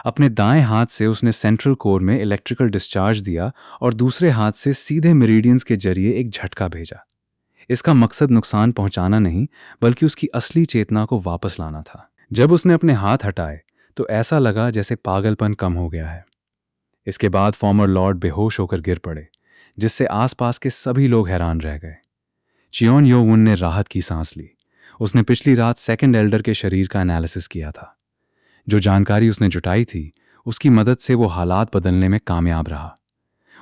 अपने दाएं हाथ से उसने सेंट्रल कोर में इलेक्ट्रिकल डिस्चार्ज दिया और दूसरे हाथ से सीधे मेरिडियंस के जरिए एक झटका भेजा। इसका मकसद नुकसान पहुंचाना नहीं, बल्कि उसकी असली चेतना को वापस लाना था। जब उसने अपने हाथ हटाए तो ऐसा लगा जैसे पागलपन कम हो गया है। इसके बाद फॉर्मर लॉर्ड बेहोश होकर गिर पड़े, जिससे आसपास के सभी लोग हैरान रह गए। चियोन यो उन ने राहत की सांस ली। उसने पिछली रात सेकंड एल्डर के शरीर का एनालिसिस किया था। जो जानकारी उसने जुटाई थी, उसकी मदद से वो हालात बदलने में कामयाब रहा।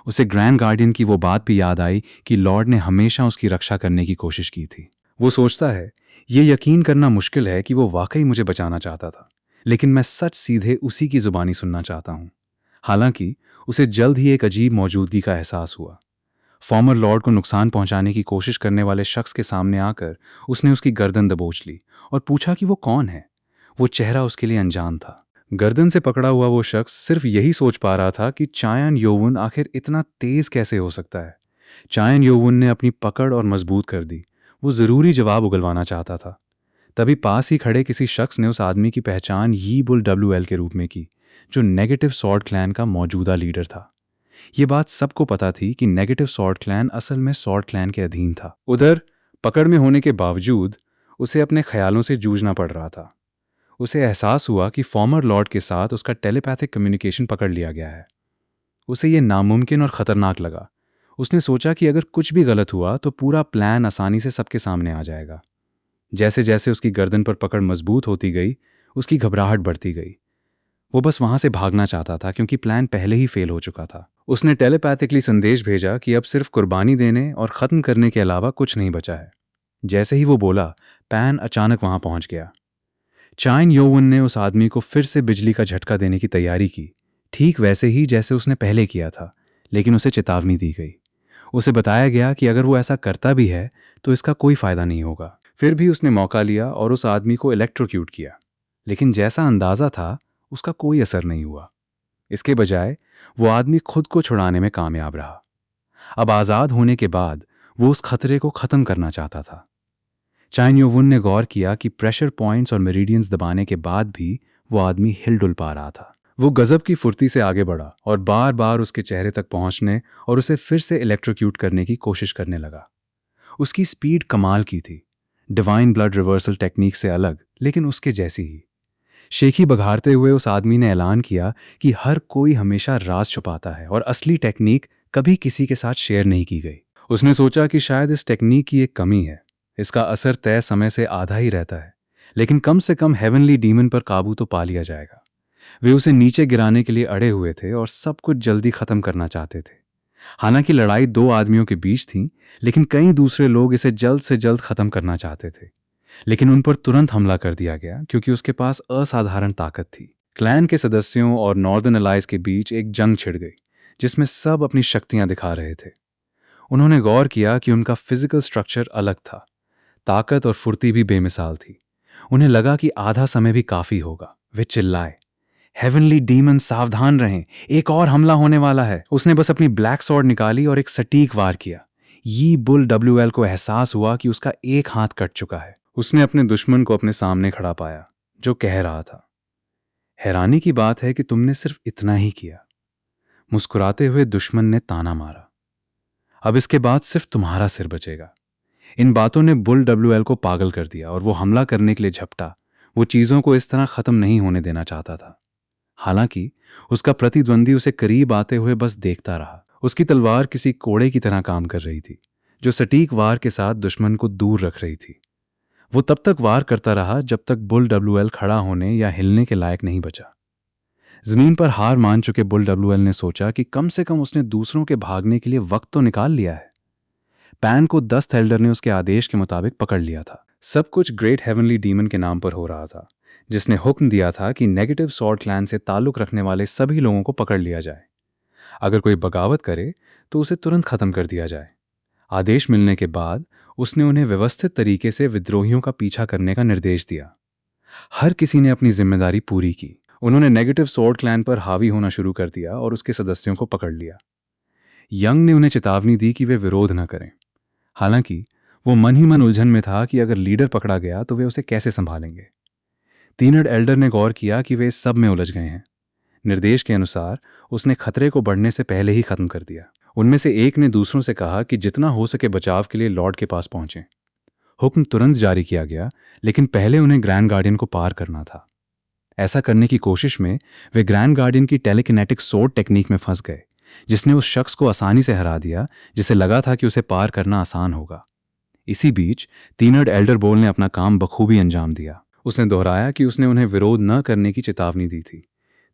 उसे ग्रैंड गार्डियन की वो बात भी याद आई कि लॉर्ड ने हमेशा उसकी रक्षा करने की कोशिश की थी। वो सोचता है, ये यकीन करना मुश्किल है कि वो वाकई मुझे बचाना चाहता था, लेकिन मैं सच सीधे उसी की जुबानी सुनना चाहता हूँ। हालांकि उसे जल्द ही एक अजीब मौजूदगी का एहसास हुआ। फॉर्मर लॉर्ड को नुकसान पहुंचाने की कोशिश करने वाले शख्स के सामने आकर उसने उसकी गर्दन दबोच ली और पूछा कि वो कौन है। वो चेहरा उसके लिए अनजान था। गर्दन से पकड़ा हुआ वो शख्स सिर्फ यही सोच पा रहा था कि चायन योवन आखिर इतना तेज कैसे हो सकता है। चायन योवन ने अपनी पकड़ और मजबूत कर दी। वो ज़रूरी जवाब उगलवाना चाहता था। तभी पास ही खड़े किसी शख्स ने उस आदमी की पहचान यी बुल WL के रूप में की, जो नेगेटिव सॉर्ड क्लैन का मौजूदा लीडर था। ये बात सबको पता थी कि नेगेटिव सॉर्ड क्लैन असल में सॉर्ड क्लैन के अधीन था। उधर पकड़ में होने के बावजूद उसे अपने ख्यालों से जूझना पड़ रहा था। उसे एहसास हुआ कि फॉर्मर लॉर्ड के साथ उसका टेलीपैथिक कम्युनिकेशन पकड़ लिया गया है। उसे यह नामुमकिन और ख़तरनाक लगा। उसने सोचा कि अगर कुछ भी गलत हुआ तो पूरा प्लान आसानी से सबके सामने आ जाएगा। जैसे जैसे उसकी गर्दन पर पकड़ मजबूत होती गई, उसकी घबराहट बढ़ती गई। वो बस वहां से भागना चाहता था, क्योंकि प्लान पहले ही फेल हो चुका था। उसने टेलीपैथिकली संदेश भेजा कि अब सिर्फ कुर्बानी देने और ख़त्म करने के अलावा कुछ नहीं बचा है। जैसे ही वो बोला, पैन अचानक वहां पहुंच गया। चाइन योवन ने उस आदमी को फिर से बिजली का झटका देने की तैयारी की, ठीक वैसे ही जैसे उसने पहले किया था, लेकिन उसे चेतावनी दी गई। उसे बताया गया कि अगर वो ऐसा करता भी है तो इसका कोई फायदा नहीं होगा। फिर भी उसने मौका लिया और उस आदमी को इलेक्ट्रोक्यूट किया, लेकिन जैसा अंदाजा था उसका कोई असर नहीं हुआ। इसके बजाय वो आदमी खुद को छुड़ाने में कामयाब रहा। अब आज़ाद होने के बाद वो उस खतरे को ख़त्म करना चाहता था। चाइन योवुन ने गौर किया कि प्रेशर पॉइंट्स और मेरिडियंस दबाने के बाद भी वो आदमी हिलडुल पा रहा था। वो गजब की फुर्ती से आगे बढ़ा और बार बार उसके चेहरे तक पहुंचने और उसे फिर से इलेक्ट्रोक्यूट करने की कोशिश करने लगा। उसकी स्पीड कमाल की थी, डिवाइन ब्लड रिवर्सल टेक्निक से अलग, लेकिन उसके जैसी ही। शेखी बघारते हुए उस आदमी ने ऐलान किया कि हर कोई हमेशा राज छुपाता है और असली टेक्निक कभी किसी के साथ शेयर नहीं की गई। उसने सोचा कि शायद इस टेक्निक की एक कमी है। इसका असर तय समय से आधा ही रहता है, लेकिन कम से कम हेवनली डीमन पर काबू तो पा लिया जाएगा। वे उसे नीचे गिराने के लिए अड़े हुए थे और सब कुछ जल्दी खत्म करना चाहते थे। हालांकि लड़ाई दो आदमियों के बीच थी, लेकिन कई दूसरे लोग इसे जल्द से जल्द खत्म करना चाहते थे। लेकिन उन पर तुरंत हमला कर दिया गया, क्योंकि उसके पास असाधारण ताकत थी। क्लैन के सदस्यों और नॉर्दर्न अलाइज के बीच एक जंग छिड़ गई, जिसमें सब अपनी शक्तियां दिखा रहे थे। उन्होंने गौर किया कि उनका फिजिकल स्ट्रक्चर अलग था, ताकत और फुर्ती भी बेमिसाल थी। उन्हें लगा कि आधा समय भी काफी होगा। वे चिल्लाए, हेवनली डीमन सावधान रहें, एक और हमला होने वाला है। उसने बस अपनी ब्लैक सॉर्ड निकाली और एक सटीक वार किया। यी बुल WL को एहसास हुआ कि उसका एक हाथ कट चुका है। उसने अपने दुश्मन को अपने सामने खड़ा पाया, जो कह रहा था, हैरानी की बात है कि तुमने सिर्फ इतना ही किया। मुस्कुराते हुए दुश्मन ने ताना मारा, अब इसके बाद सिर्फ तुम्हारा सिर बचेगा। इन बातों ने बुल WL को पागल कर दिया और वो हमला करने के लिए झपटा। वो चीजों को इस तरह खत्म नहीं होने देना चाहता था। हालांकि उसका प्रतिद्वंदी उसे करीब आते हुए बस देखता रहा। उसकी तलवार किसी कोड़े की तरह काम कर रही थी, जो सटीक वार के साथ दुश्मन को दूर रख रही थी। वो तब तक वार करता रहा जब तक बुल WL खड़ा होने या हिलने के लायक नहीं बचा। जमीन पर हार मान चुके बुल WL ने सोचा कि कम से कम उसने दूसरों के भागने के लिए वक्त तो निकाल लिया है। पैन को 10 एल्डर ने उसके आदेश के मुताबिक पकड़ लिया था। सब कुछ ग्रेट हेवनली डीमन के नाम पर हो रहा था, जिसने हुक्म दिया था कि नेगेटिव सॉर्ड क्लैन से ताल्लुक रखने वाले सभी लोगों को पकड़ लिया जाए। अगर कोई बगावत करे तो उसे तुरंत खत्म कर दिया जाए। आदेश मिलने के बाद उसने उन्हें व्यवस्थित तरीके से विद्रोहियों का पीछा करने का निर्देश दिया। हर किसी ने अपनी जिम्मेदारी पूरी की। उन्होंने नेगेटिव सॉर्ड क्लैन पर हावी होना शुरू कर दिया और उसके सदस्यों को पकड़ लिया। यंग ने उन्हें चेतावनी दी कि वे विरोध न करें। हालांकि वो मन ही मन उलझन में था कि अगर लीडर पकड़ा गया तो वे उसे कैसे संभालेंगे। तीनड एल्डर ने गौर किया कि वे इस सब में उलझ गए हैं। निर्देश के अनुसार उसने खतरे को बढ़ने से पहले ही खत्म कर दिया। उनमें से एक ने दूसरों से कहा कि जितना हो सके बचाव के लिए लॉर्ड के पास पहुंचें। हुक्म तुरंत जारी किया गया, लेकिन पहले उन्हें ग्रैंड गार्डियन को पार करना था। ऐसा करने की कोशिश में वे ग्रैंड गार्डियन की टेलीकिनेटिक सोर्ड टेक्निक में फंस गए, जिसने उस शख्स को आसानी से हरा दिया जिसे लगा था कि उसे पार करना आसान होगा। इसी बीच तीनर्ड एल्डर बोल ने अपना काम बखूबी अंजाम दिया। उसने दोहराया कि उसने उन्हें विरोध न करने की चेतावनी दी थी।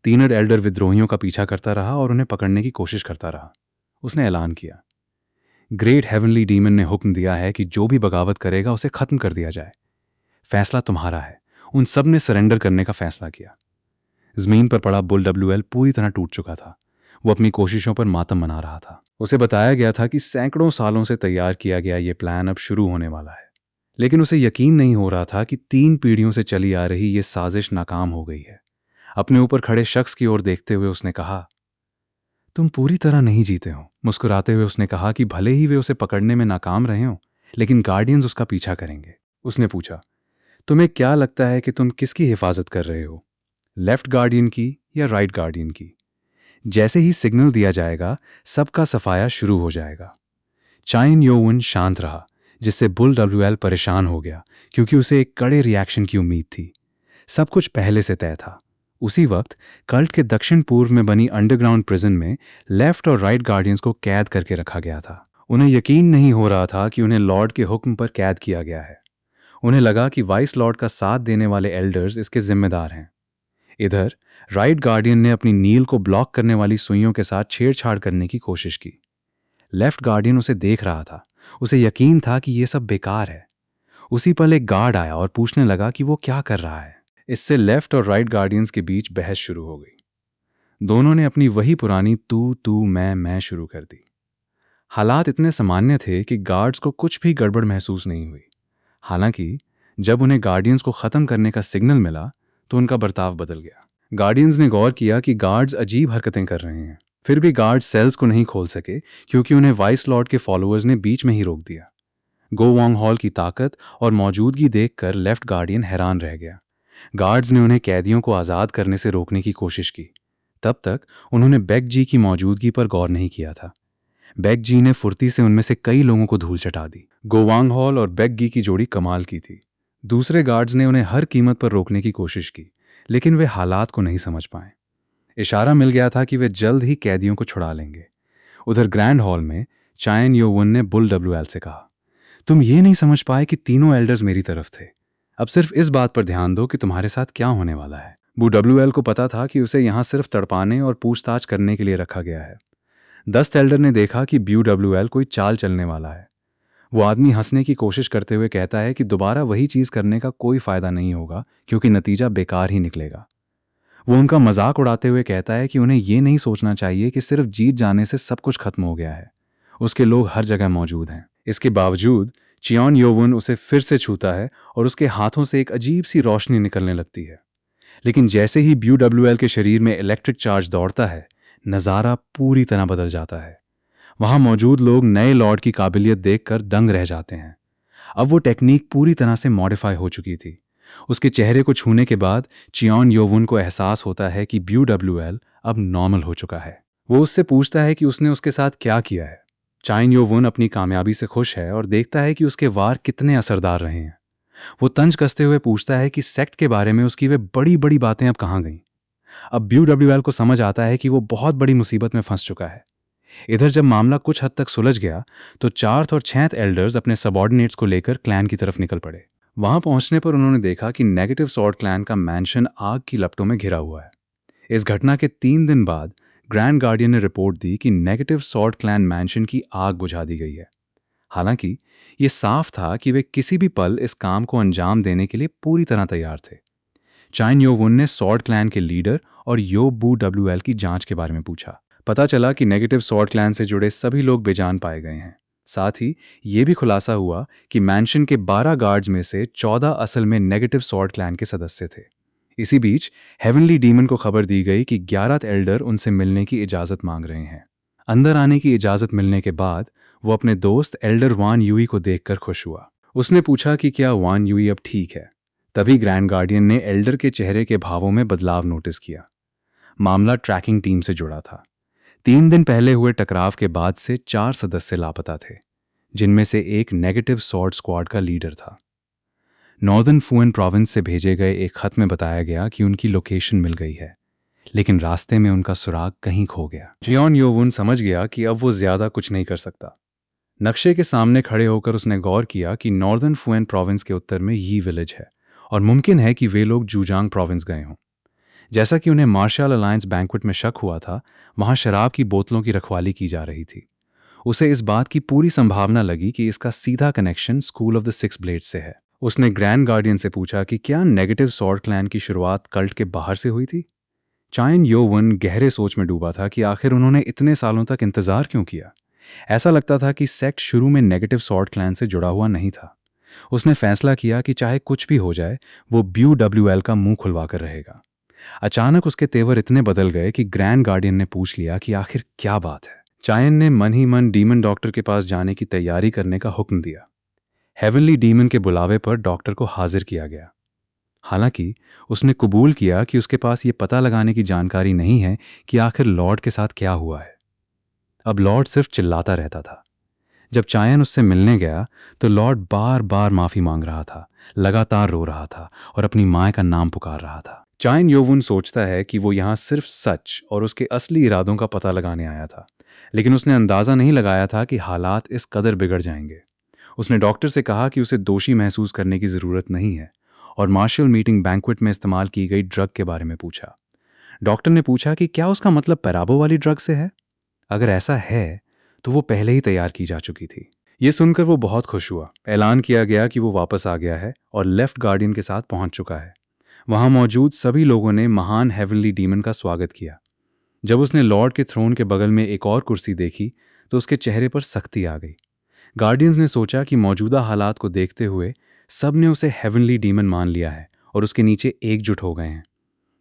तीनर्ड एल्डर विद्रोहियों का पीछा करता रहा और उन्हें पकड़ने की कोशिश करता रहा। उसने ऐलान किया, ग्रेट हेवनली डीमन ने हुक्म दिया है कि जो भी बगावत करेगा उसे खत्म कर दिया जाए। फैसला तुम्हारा है। उन सब ने सरेंडर करने का फैसला किया। जमीन पर पड़ा बुल WL पूरी तरह टूट चुका था। वो अपनी कोशिशों पर मातम मना रहा था। उसे बताया गया था कि सैकड़ों सालों से तैयार किया गया ये प्लान अब शुरू होने वाला है, लेकिन उसे यकीन नहीं हो रहा था कि 3 पीढ़ियों से चली आ रही ये साजिश नाकाम हो गई है। अपने ऊपर खड़े शख्स की ओर देखते हुए उसने कहा, तुम पूरी तरह नहीं जीते हो। मुस्कुराते हुए उसने कहा कि भले ही वे उसे पकड़ने में नाकाम रहे हों, लेकिन गार्डियंस उसका पीछा करेंगे। उसने पूछा, तुम्हें क्या लगता है कि तुम किसकी हिफाजत कर रहे हो, लेफ्ट गार्डियन की या राइट गार्डियन की? जैसे ही सिग्नल दिया जाएगा, सबका सफाया शुरू हो जाएगा। चाइन योवन शांत रहा, जिससे बुल WL परेशान हो गया, क्योंकि उसे एक कड़े रिएक्शन की उम्मीद थी। सब कुछ पहले से तय था। उसी वक्त कल्ट के दक्षिण पूर्व में बनी अंडरग्राउंड प्रिजन में लेफ्ट और राइट गार्डियंस को कैद करके रखा गया था। उन्हें यकीन नहीं हो रहा था कि उन्हें लॉर्ड के हुक्म पर कैद किया गया है। उन्हें लगा कि वाइस लॉर्ड का साथ देने वाले एल्डर्स इसके जिम्मेदार हैं। इधर राइट गार्डियन ने अपनी नील को ब्लॉक करने वाली सुइयों के साथ छेड़छाड़ करने की कोशिश की। लेफ्ट गार्डियन उसे देख रहा था। उसे यकीन था कि यह सब बेकार है। उसी पल एक गार्ड आया और पूछने लगा कि वो क्या कर रहा है। इससे लेफ्ट और राइट गार्डियंस के बीच बहस शुरू हो गई। दोनों ने अपनी वही पुरानी तू मैं शुरू कर दी। हालात इतने सामान्य थे कि गार्ड्स को कुछ भी गड़बड़ महसूस नहीं हुई। हालांकि जब उन्हें गार्डियंस को खत्म करने का सिग्नल मिला तो उनका बर्ताव बदल गया। गार्डियंस ने गौर किया कि गार्ड्स अजीब हरकतें कर रहे हैं। फिर भी गार्ड्स सेल्स को नहीं खोल सके, क्योंकि उन्हें वाइस लॉर्ड के फॉलोअर्स ने बीच में ही रोक दिया। गो वांग हॉल की ताकत और मौजूदगी देखकर लेफ्ट गार्डियन हैरान रह गया। गार्ड्स ने उन्हें कैदियों को आज़ाद करने से रोकने की कोशिश की। तब तक उन्होंने बेक जी की मौजूदगी पर गौर नहीं किया था। बेक जी ने फुर्ती से उनमें से कई लोगों को धूल चटा दी। गोवांग हॉल और बेक गी की जोड़ी कमाल की थी। दूसरे गार्ड्स ने उन्हें हर कीमत पर रोकने की कोशिश की, लेकिन वे हालात को नहीं समझ पाए। इशारा मिल गया था कि वे जल्द ही कैदियों को छुड़ा लेंगे। उधर ग्रैंड हॉल में चायन योवन ने बुल WL से कहा, तुम ये नहीं समझ पाए कि तीनों एल्डर्स मेरी तरफ थे। अब सिर्फ इस बात पर ध्यान दो कि तुम्हारे साथ क्या होने वाला है। बू WL को पता था कि उसे यहाँ सिर्फ तड़पाने और पूछताछ करने के लिए रखा गया है। 10 एल्डर ने देखा कि ब्यू WL कोई चाल चलने वाला है। वो आदमी हंसने की कोशिश करते हुए कहता है कि दोबारा वही चीज़ करने का कोई फायदा नहीं होगा, क्योंकि नतीजा बेकार ही निकलेगा। वो उनका मजाक उड़ाते हुए कहता है कि उन्हें ये नहीं सोचना चाहिए कि सिर्फ जीत जाने से सब कुछ खत्म हो गया है। उसके लोग हर जगह मौजूद हैं। इसके बावजूद चियोन योवन उसे फिर से छूता है और उसके हाथों से एक अजीब सी रोशनी निकलने लगती है। लेकिन जैसे ही ब्यू WL के शरीर में इलेक्ट्रिक चार्ज दौड़ता है, नज़ारा पूरी तरह बदल जाता है। वहां मौजूद लोग नए लॉर्ड की काबिलियत देखकर दंग रह जाते हैं। अब वो टेक्निक पूरी तरह से मॉडिफाई हो चुकी थी। उसके चेहरे को छूने के बाद चियोन योवन को एहसास होता है कि ब्यू WL अब नॉर्मल हो चुका है। वो उससे पूछता है कि उसने उसके साथ क्या किया है। चाइन योवन अपनी कामयाबी से खुश है और देखता है कि उसके वार कितने असरदार रहे हैं। वो तंज कसते हुए पूछता है कि सेक्ट के बारे में उसकी वे बड़ी बड़ी बातें अब कहाँ गईं। अब ब्यू WL को समझ आता है कि वो बहुत बड़ी मुसीबत में फंस चुका है। इधर जब मामला कुछ हद तक सुलझ गया तो 4th और 6th एल्डर्स अपने सबॉर्डिनेट्स को लेकर क्लैन की तरफ निकल पड़े। वहां पहुंचने पर उन्होंने देखा कि नेगेटिव सॉर्ड क्लैन का मैंशन आग की लपटों में घिरा हुआ है। इस घटना के 3 दिन बाद ग्रैंड गार्डियन ने रिपोर्ट दी कि नेगेटिव सॉर्ड क्लैन मैंशन की आग बुझा दी गई है। हालांकि ये साफ था कि वे किसी भी पल इस काम को अंजाम देने के लिए पूरी तरह तैयार थे। चाइन योवन ने सॉर्ड क्लैन के लीडर और यो बू WL की जांच के बारे में पूछा। पता चला कि नेगेटिव सॉर्ड क्लैन से जुड़े सभी लोग बेजान पाए गए हैं। साथ ही ये भी खुलासा हुआ कि मैंशन के 12 गार्ड्स में से 14 असल में नेगेटिव सॉर्ड क्लैन के सदस्य थे। इसी बीच हेवनली डीमन को खबर दी गई कि 11th एल्डर उनसे मिलने की इजाज़त मांग रहे हैं। अंदर आने की इजाज़त मिलने के बाद वो अपने दोस्त एल्डर वान यूई को देखकर खुश हुआ। उसने पूछा कि क्या वान यूई अब ठीक है। तभी ग्रैंड गार्डियन ने एल्डर के चेहरे के भावों में बदलाव नोटिस किया। मामला ट्रैकिंग टीम से जुड़ा था। 3 दिन पहले हुए टकराव के बाद से 4 सदस्य लापता थे, जिनमें से एक नेगेटिव सॉर्ड स्क्वाड का लीडर था। नॉर्दर्न फुएन प्रोविंस से भेजे गए एक खत में बताया गया कि उनकी लोकेशन मिल गई है, लेकिन रास्ते में उनका सुराग कहीं खो गया। जियोन योवुन समझ गया कि अब वो ज्यादा कुछ नहीं कर सकता। नक्शे के सामने खड़े होकर उसने गौर किया कि नॉर्दर्न फुएन प्रोविंस के उत्तर में यी विलेज है और मुमकिन है कि वे लोग जूजांग प्रोविंस गए हों। जैसा कि उन्हें मार्शल अलायंस बैंक्वेट में शक हुआ था, वहां शराब की बोतलों की रखवाली की जा रही थी। उसे इस बात की पूरी संभावना लगी कि इसका सीधा connection school of the six blades से है। उसने ग्रैंड गार्डियन से पूछा कि क्या नेगेटिव सॉर्ड क्लैन की शुरुआत कल्ट के बाहर से हुई थी। चाइन योवन गहरे सोच में डूबा था कि आखिर उन्होंने इतने सालों तक इंतजार क्यों किया। ऐसा लगता था कि सेक्ट शुरू में नेगेटिव सॉर्ड क्लैन से जुड़ा हुआ नहीं था। उसने फैसला किया कि चाहे कुछ भी हो जाए, वो BWL का मुंह खुलवा कर रहेगा। अचानक उसके तेवर इतने बदल गए कि ग्रैंड गार्डियन ने पूछ लिया कि आखिर क्या बात है। चायन ने मन ही मन डीमन डॉक्टर के पास जाने की तैयारी करने का हुक्म दिया। हेवनली डीमन के बुलावे पर डॉक्टर को हाजिर किया गया। हालांकि उसने कबूल किया कि उसके पास ये पता लगाने की जानकारी नहीं है कि आखिर लॉर्ड के साथ क्या हुआ है। अब लॉर्ड सिर्फ चिल्लाता रहता था। जब चायन उससे मिलने गया तो लॉर्ड बार बार माफी मांग रहा था, लगातार रो रहा था और अपनी माँ का नाम पुकार रहा था। चायन योवुन सोचता है कि वो यहाँ सिर्फ सच और उसके असली इरादों का पता लगाने आया था, लेकिन उसने अंदाजा नहीं लगाया था कि हालात इस कदर बिगड़ जाएंगे। उसने डॉक्टर से कहा कि उसे दोषी महसूस करने की जरूरत नहीं है और मार्शल मीटिंग बैंक्वेट में इस्तेमाल की गई ड्रग के बारे में पूछा। डॉक्टर ने पूछा कि क्या उसका मतलब पैराबो वाली ड्रग से है। अगर ऐसा है तो वो पहले ही तैयार की जा चुकी थी। ये सुनकर वो बहुत खुश हुआ। ऐलान किया गया कि वो वापस आ गया है और लेफ्ट गार्डियन के साथ पहुंच चुका है। वहां मौजूद सभी लोगों ने महान हेवनली डीमन का स्वागत किया। जब उसने लॉर्ड के थ्रोन के बगल में एक और कुर्सी देखी तो उसके चेहरे पर सख्ती आ गई। गार्डियंस ने सोचा कि मौजूदा हालात को देखते हुए सब ने उसे हेवनली डीमन मान लिया है और उसके नीचे एकजुट हो गए हैं।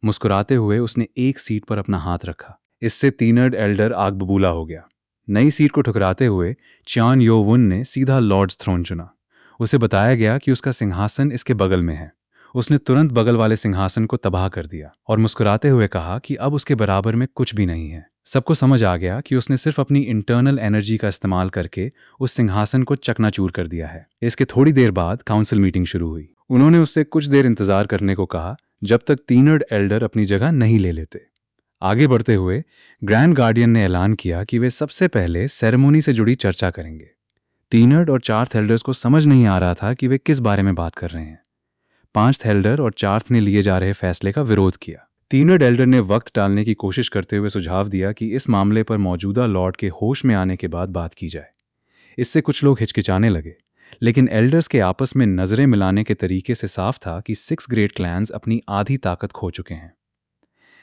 मुस्कुराते हुए उसने एक सीट पर अपना हाथ रखा। इससे तीनर्ड एल्डर आग बबूला हो गया। नई सीट को ठुकराते हुए चान योवुन ने सीधा लॉर्ड्स थ्रोन चुना। उसे बताया गया कि उसका सिंहासन इसके बगल में है। उसने तुरंत बगल वाले सिंहासन को तबाह कर दिया और मुस्कुराते हुए कहा कि अब उसके बराबर में कुछ भी नहीं है। सबको समझ आ गया कि उसने सिर्फ अपनी इंटरनल एनर्जी का इस्तेमाल करके उस सिंहासन को चकनाचूर कर दिया है। इसके थोड़ी देर बाद काउंसिल मीटिंग शुरू हुई। उन्होंने उससे कुछ देर इंतजार करने को कहा जब तक तीनर्ड एल्डर अपनी जगह नहीं ले लेते। आगे बढ़ते हुए ग्रैंड गार्डियन ने ऐलान किया कि वे सबसे पहले सेरेमनी से जुड़ी चर्चा करेंगे। तीनर्ड और चार्थ एल्डर्स को समझ नहीं आ रहा था कि वे किस बारे में बात कर रहे हैं। पांच एल्डर और चार्थ ने लिए जा रहे फैसले का विरोध किया। तीनर्ड एल्डर ने वक्त टालने की कोशिश करते हुए सुझाव दिया कि इस मामले पर मौजूदा लॉर्ड के होश में आने के बाद बात की जाए। इससे कुछ लोग हिचकिचाने लगे, लेकिन एल्डर्स के आपस में नजरें मिलाने के तरीके से साफ था कि 6 ग्रेट क्लैंस अपनी आधी ताकत खो चुके हैं।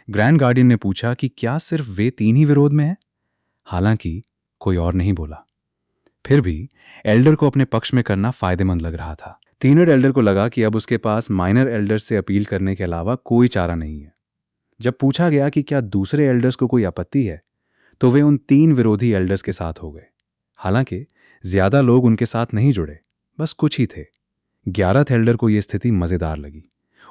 ग्रैंड गार्डियन ने पूछा कि क्या सिर्फ वे 3 ही विरोध में हैं? हालांकि कोई और नहीं बोला। फिर भी एल्डर को अपने पक्ष में करना फायदेमंद लग रहा था। तीनर्ड एल्डर को लगा कि अब उसके पास माइनर एल्डर्स से अपील करने के अलावा कोई चारा नहीं है। जब पूछा गया कि क्या दूसरे एल्डर्स को कोई आपत्ति है, तो वे उन 3 विरोधी एल्डर्स के साथ हो गए। हालांकि ज्यादा लोग उनके साथ नहीं जुड़े, बस कुछ ही थे। 11th एल्डर को यह स्थिति मजेदार लगी।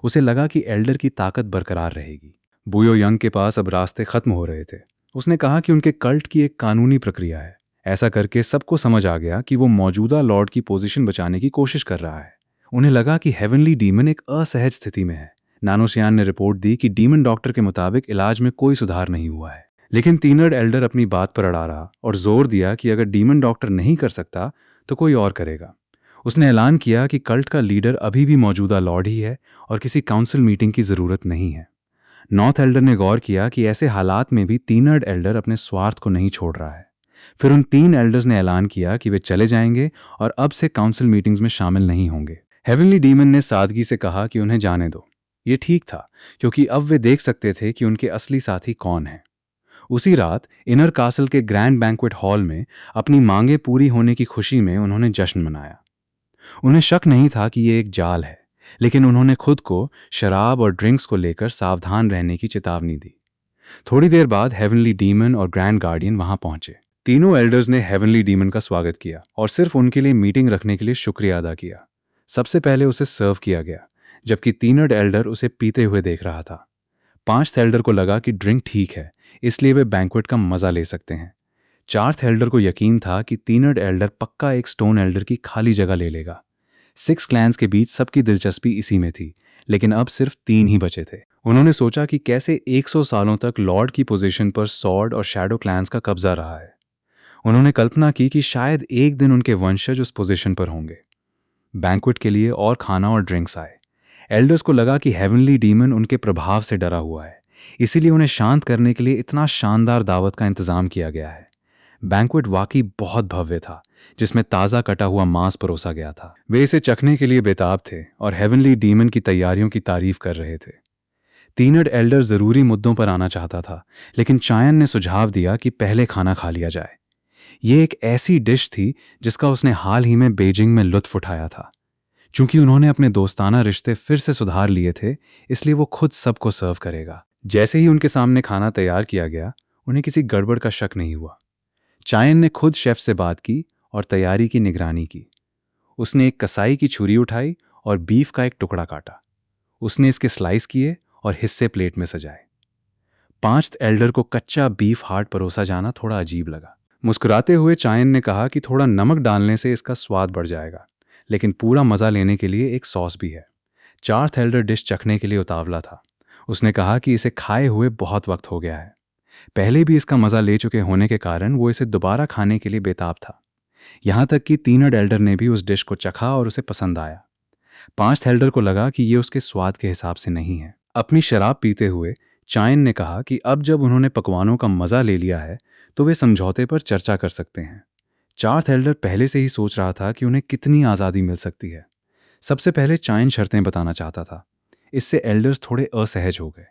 उसे लगा कि एल्डर की ताकत बरकरार रहेगी। बुयो यंग के पास अब रास्ते खत्म हो रहे थे। उसने कहा कि उनके कल्ट की एक कानूनी प्रक्रिया है। ऐसा करके सबको समझ आ गया कि वो मौजूदा लॉर्ड की पोजीशन बचाने की कोशिश कर रहा है। उन्हें लगा कि हेवनली डीमन एक असहज स्थिति में है। नानोसियान ने रिपोर्ट दी कि डीमन डॉक्टर के मुताबिक इलाज में कोई सुधार नहीं हुआ है। लेकिन तीनर्ड एल्डर अपनी बात पर अड़ा रहा और जोर दिया कि अगर डीमन डॉक्टर नहीं कर सकता तो कोई और करेगा। उसने ऐलान किया कि कल्ट का लीडर अभी भी मौजूदा लॉर्ड ही है और किसी काउंसिल मीटिंग की जरूरत नहीं है। नॉर्थ एल्डर ने गौर किया कि ऐसे हालात में भी तीनर्ड एल्डर अपने स्वार्थ को नहीं छोड़ रहा है। फिर उन 3 एल्डर्स ने ऐलान किया कि वे चले जाएंगे और अब से काउंसिल मीटिंग्स में शामिल नहीं होंगे। हेवनली डीमन ने सादगी से कहा कि उन्हें जाने दो। ये ठीक था, क्योंकि अब वे देख सकते थे कि उनके असली साथी कौन हैं। उसी रात इनर कासल के ग्रैंड बैंक्वेट हॉल में अपनी मांगें पूरी होने की खुशी में उन्होंने जश्न मनाया। उन्हें शक नहीं था कि ये एक जाल है, लेकिन उन्होंने खुद को शराब और ड्रिंक्स को लेकर सावधान रहने की चेतावनी दी। थोड़ी देर बाद हेवनली डीमन और ग्रैंड गार्डियन वहां पहुंचे। तीनों एल्डर्स ने हेवनली डीमन का स्वागत किया और सिर्फ उनके लिए मीटिंग रखने के लिए शुक्रिया अदा किया। सबसे पहले उसे सर्व किया गया, जबकि तीनर्ड एल्डर उसे पीते हुए देख रहा था। पांचथ एल्डर को लगा कि ड्रिंक ठीक है, इसलिए वे बैंक्वेट का मजा ले सकते हैं। चार्थ एल्डर को यकीन था कि तीनर्ड एल्डर पक्का एक स्टोन एल्डर की खाली जगह ले लेगा। 6 क्लैंस के बीच सबकी दिलचस्पी इसी में थी, लेकिन अब सिर्फ 3 ही बचे थे। उन्होंने सोचा कि कैसे 100 सालों तक लॉर्ड की पोजीशन पर सॉर्ड और शैडो क्लैंस का कब्जा रहा है। उन्होंने कल्पना की कि शायद एक दिन उनके वंशज उस पोजीशन पर होंगे। बैंक्वेट के लिए और खाना और ड्रिंक्स आए। एल्डर्स को लगा कि हेवनली डीमन उनके प्रभाव से डरा हुआ है, इसीलिए उन्हें शांत करने के लिए इतना शानदार दावत का इंतजाम किया गया है। बैंक्वेट वाकई बहुत भव्य था, जिसमें ताज़ा कटा हुआ मांस परोसा गया था। वे इसे चखने के लिए बेताब थे और हेवनली डीमन की तैयारियों की तारीफ कर रहे थे। तीनर्ड एल्डर जरूरी मुद्दों पर आना चाहता था, लेकिन चायन ने सुझाव दिया कि पहले खाना खा लिया जाए। ये एक ऐसी डिश थी जिसका उसने हाल ही में बीजिंग में लुत्फ उठाया था। चूंकि उन्होंने अपने दोस्ताना रिश्ते फिर से सुधार लिए थे, इसलिए वो खुद सबको सर्व करेगा। जैसे ही उनके सामने खाना तैयार किया गया, उन्हें किसी गड़बड़ का शक नहीं हुआ। चायन ने खुद शेफ से बात की और तैयारी की निगरानी की। उसने एक कसाई की छुरी उठाई और बीफ का एक टुकड़ा काटा। उसने इसके स्लाइस किए और हिस्से प्लेट में सजाए। पांचथ एल्डर को कच्चा बीफ हार्ट परोसा जाना थोड़ा अजीब लगा। मुस्कुराते हुए चायन ने कहा कि थोड़ा नमक डालने से इसका स्वाद बढ़ जाएगा, लेकिन पूरा मज़ा लेने के लिए एक सॉस भी है। चार्थ एल्डर डिश चखने के लिए उतावला था। उसने कहा कि इसे खाए हुए बहुत वक्त हो गया है। पहले भी इसका मज़ा ले चुके होने के कारण वो इसे दोबारा खाने के लिए बेताब था। यहाँ तक कि तीनर्ड एल्डर ने भी उस डिश को चखा और उसे पसंद आया। पांचथ एल्डर को लगा कि ये उसके स्वाद के हिसाब से नहीं है। अपनी शराब पीते हुए चायन ने कहा कि अब जब उन्होंने पकवानों का मज़ा ले लिया है, तो वे समझौते पर चर्चा कर सकते हैं। चार्थ एल्डर पहले से ही सोच रहा था कि उन्हें कितनी आज़ादी मिल सकती है। सबसे पहले चायन शर्तें बताना चाहता था। इससे एल्डर्स थोड़े असहज हो गए।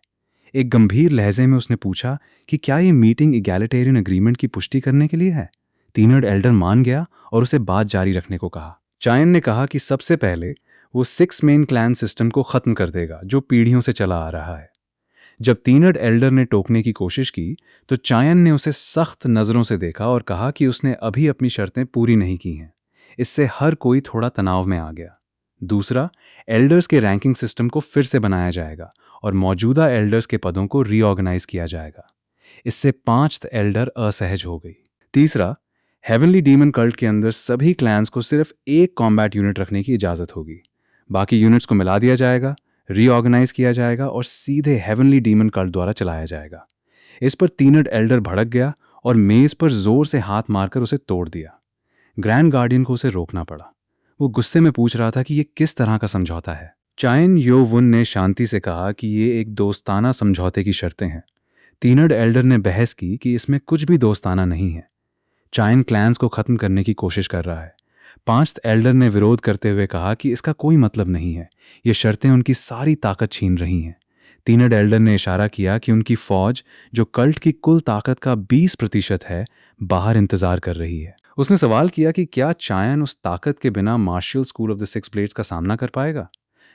एक गंभीर लहजे में उसने पूछा कि क्या ये मीटिंग इगैलिटेरियन एग्रीमेंट की पुष्टि करने के लिए है। तीनर्ड एल्डर मान गया और उसे बात जारी रखने को कहा। चायन ने कहा कि सबसे पहले वो 6 मेन क्लैन सिस्टम को खत्म कर देगा, जो पीढ़ियों से चला आ रहा है। जब तीनर्ड एल्डर ने टोकने की कोशिश की, तो चायन ने उसे सख्त नज़रों से देखा और कहा कि उसने अभी अपनी शर्तें पूरी नहीं की हैं। इससे हर कोई थोड़ा तनाव में आ गया। दूसरा, एल्डर्स के रैंकिंग सिस्टम को फिर से बनाया जाएगा और मौजूदा एल्डर्स के पदों को रीऑर्गेनाइज किया जाएगा। इससे पांचथ एल्डर असहज हो गई। तीसरा, हेवनली डीमन कल्ट के अंदर सभी क्लैंस को सिर्फ एक कॉम्बैट यूनिट रखने की इजाज़त होगी। बाकी यूनिट्स को मिला दिया जाएगा, रीऑर्गेनाइज किया जाएगा और सीधे हेवनली डीमन कल्ट द्वारा चलाया जाएगा। इस पर तीनर्ड एल्डर भड़क गया और मेज पर जोर से हाथ मारकर उसे तोड़ दिया। ग्रैंड गार्डियन को उसे रोकना पड़ा। वो गुस्से में पूछ रहा था कि ये किस तरह का समझौता है। चायन यो वुन ने शांति से कहा कि ये एक दोस्ताना समझौते की शर्तें हैं। तीनर्ड एल्डर ने बहस की कि इसमें कुछ भी दोस्ताना नहीं है। चायन क्लैंस को खत्म करने की कोशिश कर रहा है। पांचथ एल्डर ने विरोध करते हुए कहा कि इसका कोई मतलब नहीं है, ये शर्तें उनकी सारी ताकत छीन रही हैं। तीनर्ड एल्डर ने इशारा किया कि उनकी फौज, जो कल्ट की कुल ताकत का 20% है, बाहर इंतजार कर रही है। उसने सवाल किया कि क्या चायन उस ताकत के बिना martial school of the 6 blades का सामना कर पाएगा।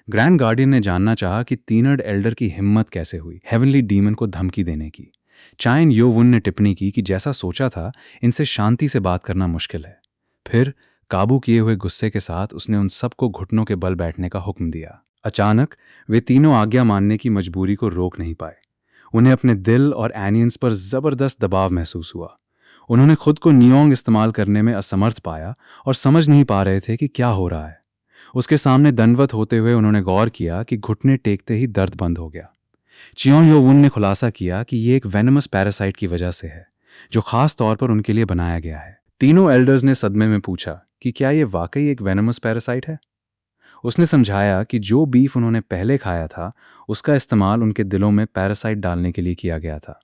ग्रैंड गार्डियन ने जानना चाहा कि तीनर्ड एल्डर की हिम्मत कैसे हुई हेवनली डीमन को धमकी देने की। चायन यो वुन ने टिप्पणी की कि जैसा सोचा था, इनसे शांति से बात करना मुश्किल है। फिर काबू किए हुए गुस्से के साथ उसने उन सबको घुटनों के बल बैठने का हुक्म दिया। अचानक वे तीनों आज्ञा मानने की मजबूरी को रोक नहीं पाए। उन्हें अपने दिल और एनियंस पर जबरदस्त दबाव महसूस हुआ। उन्होंने खुद को नियोंग इस्तेमाल करने में असमर्थ पाया और समझ नहीं पा रहे थे कि क्या हो रहा है। उसके सामने दंडवत होते हुए उन्होंने गौर किया कि घुटने टेकते ही दर्द बंद हो गया। चियोंग यो वुन ने खुलासा किया कि ये एक वेनमस पैरासाइट की वजह से है, जो खास तौर पर उनके लिए बनाया गया है। तीनों एल्डर्स ने सदमे में पूछा कि क्या ये वाकई एक वेनमस पैरासाइट है। उसने समझाया कि जो बीफ उन्होंने पहले खाया था, उसका इस्तेमाल उनके दिलों में पैरासाइट डालने के लिए किया गया था।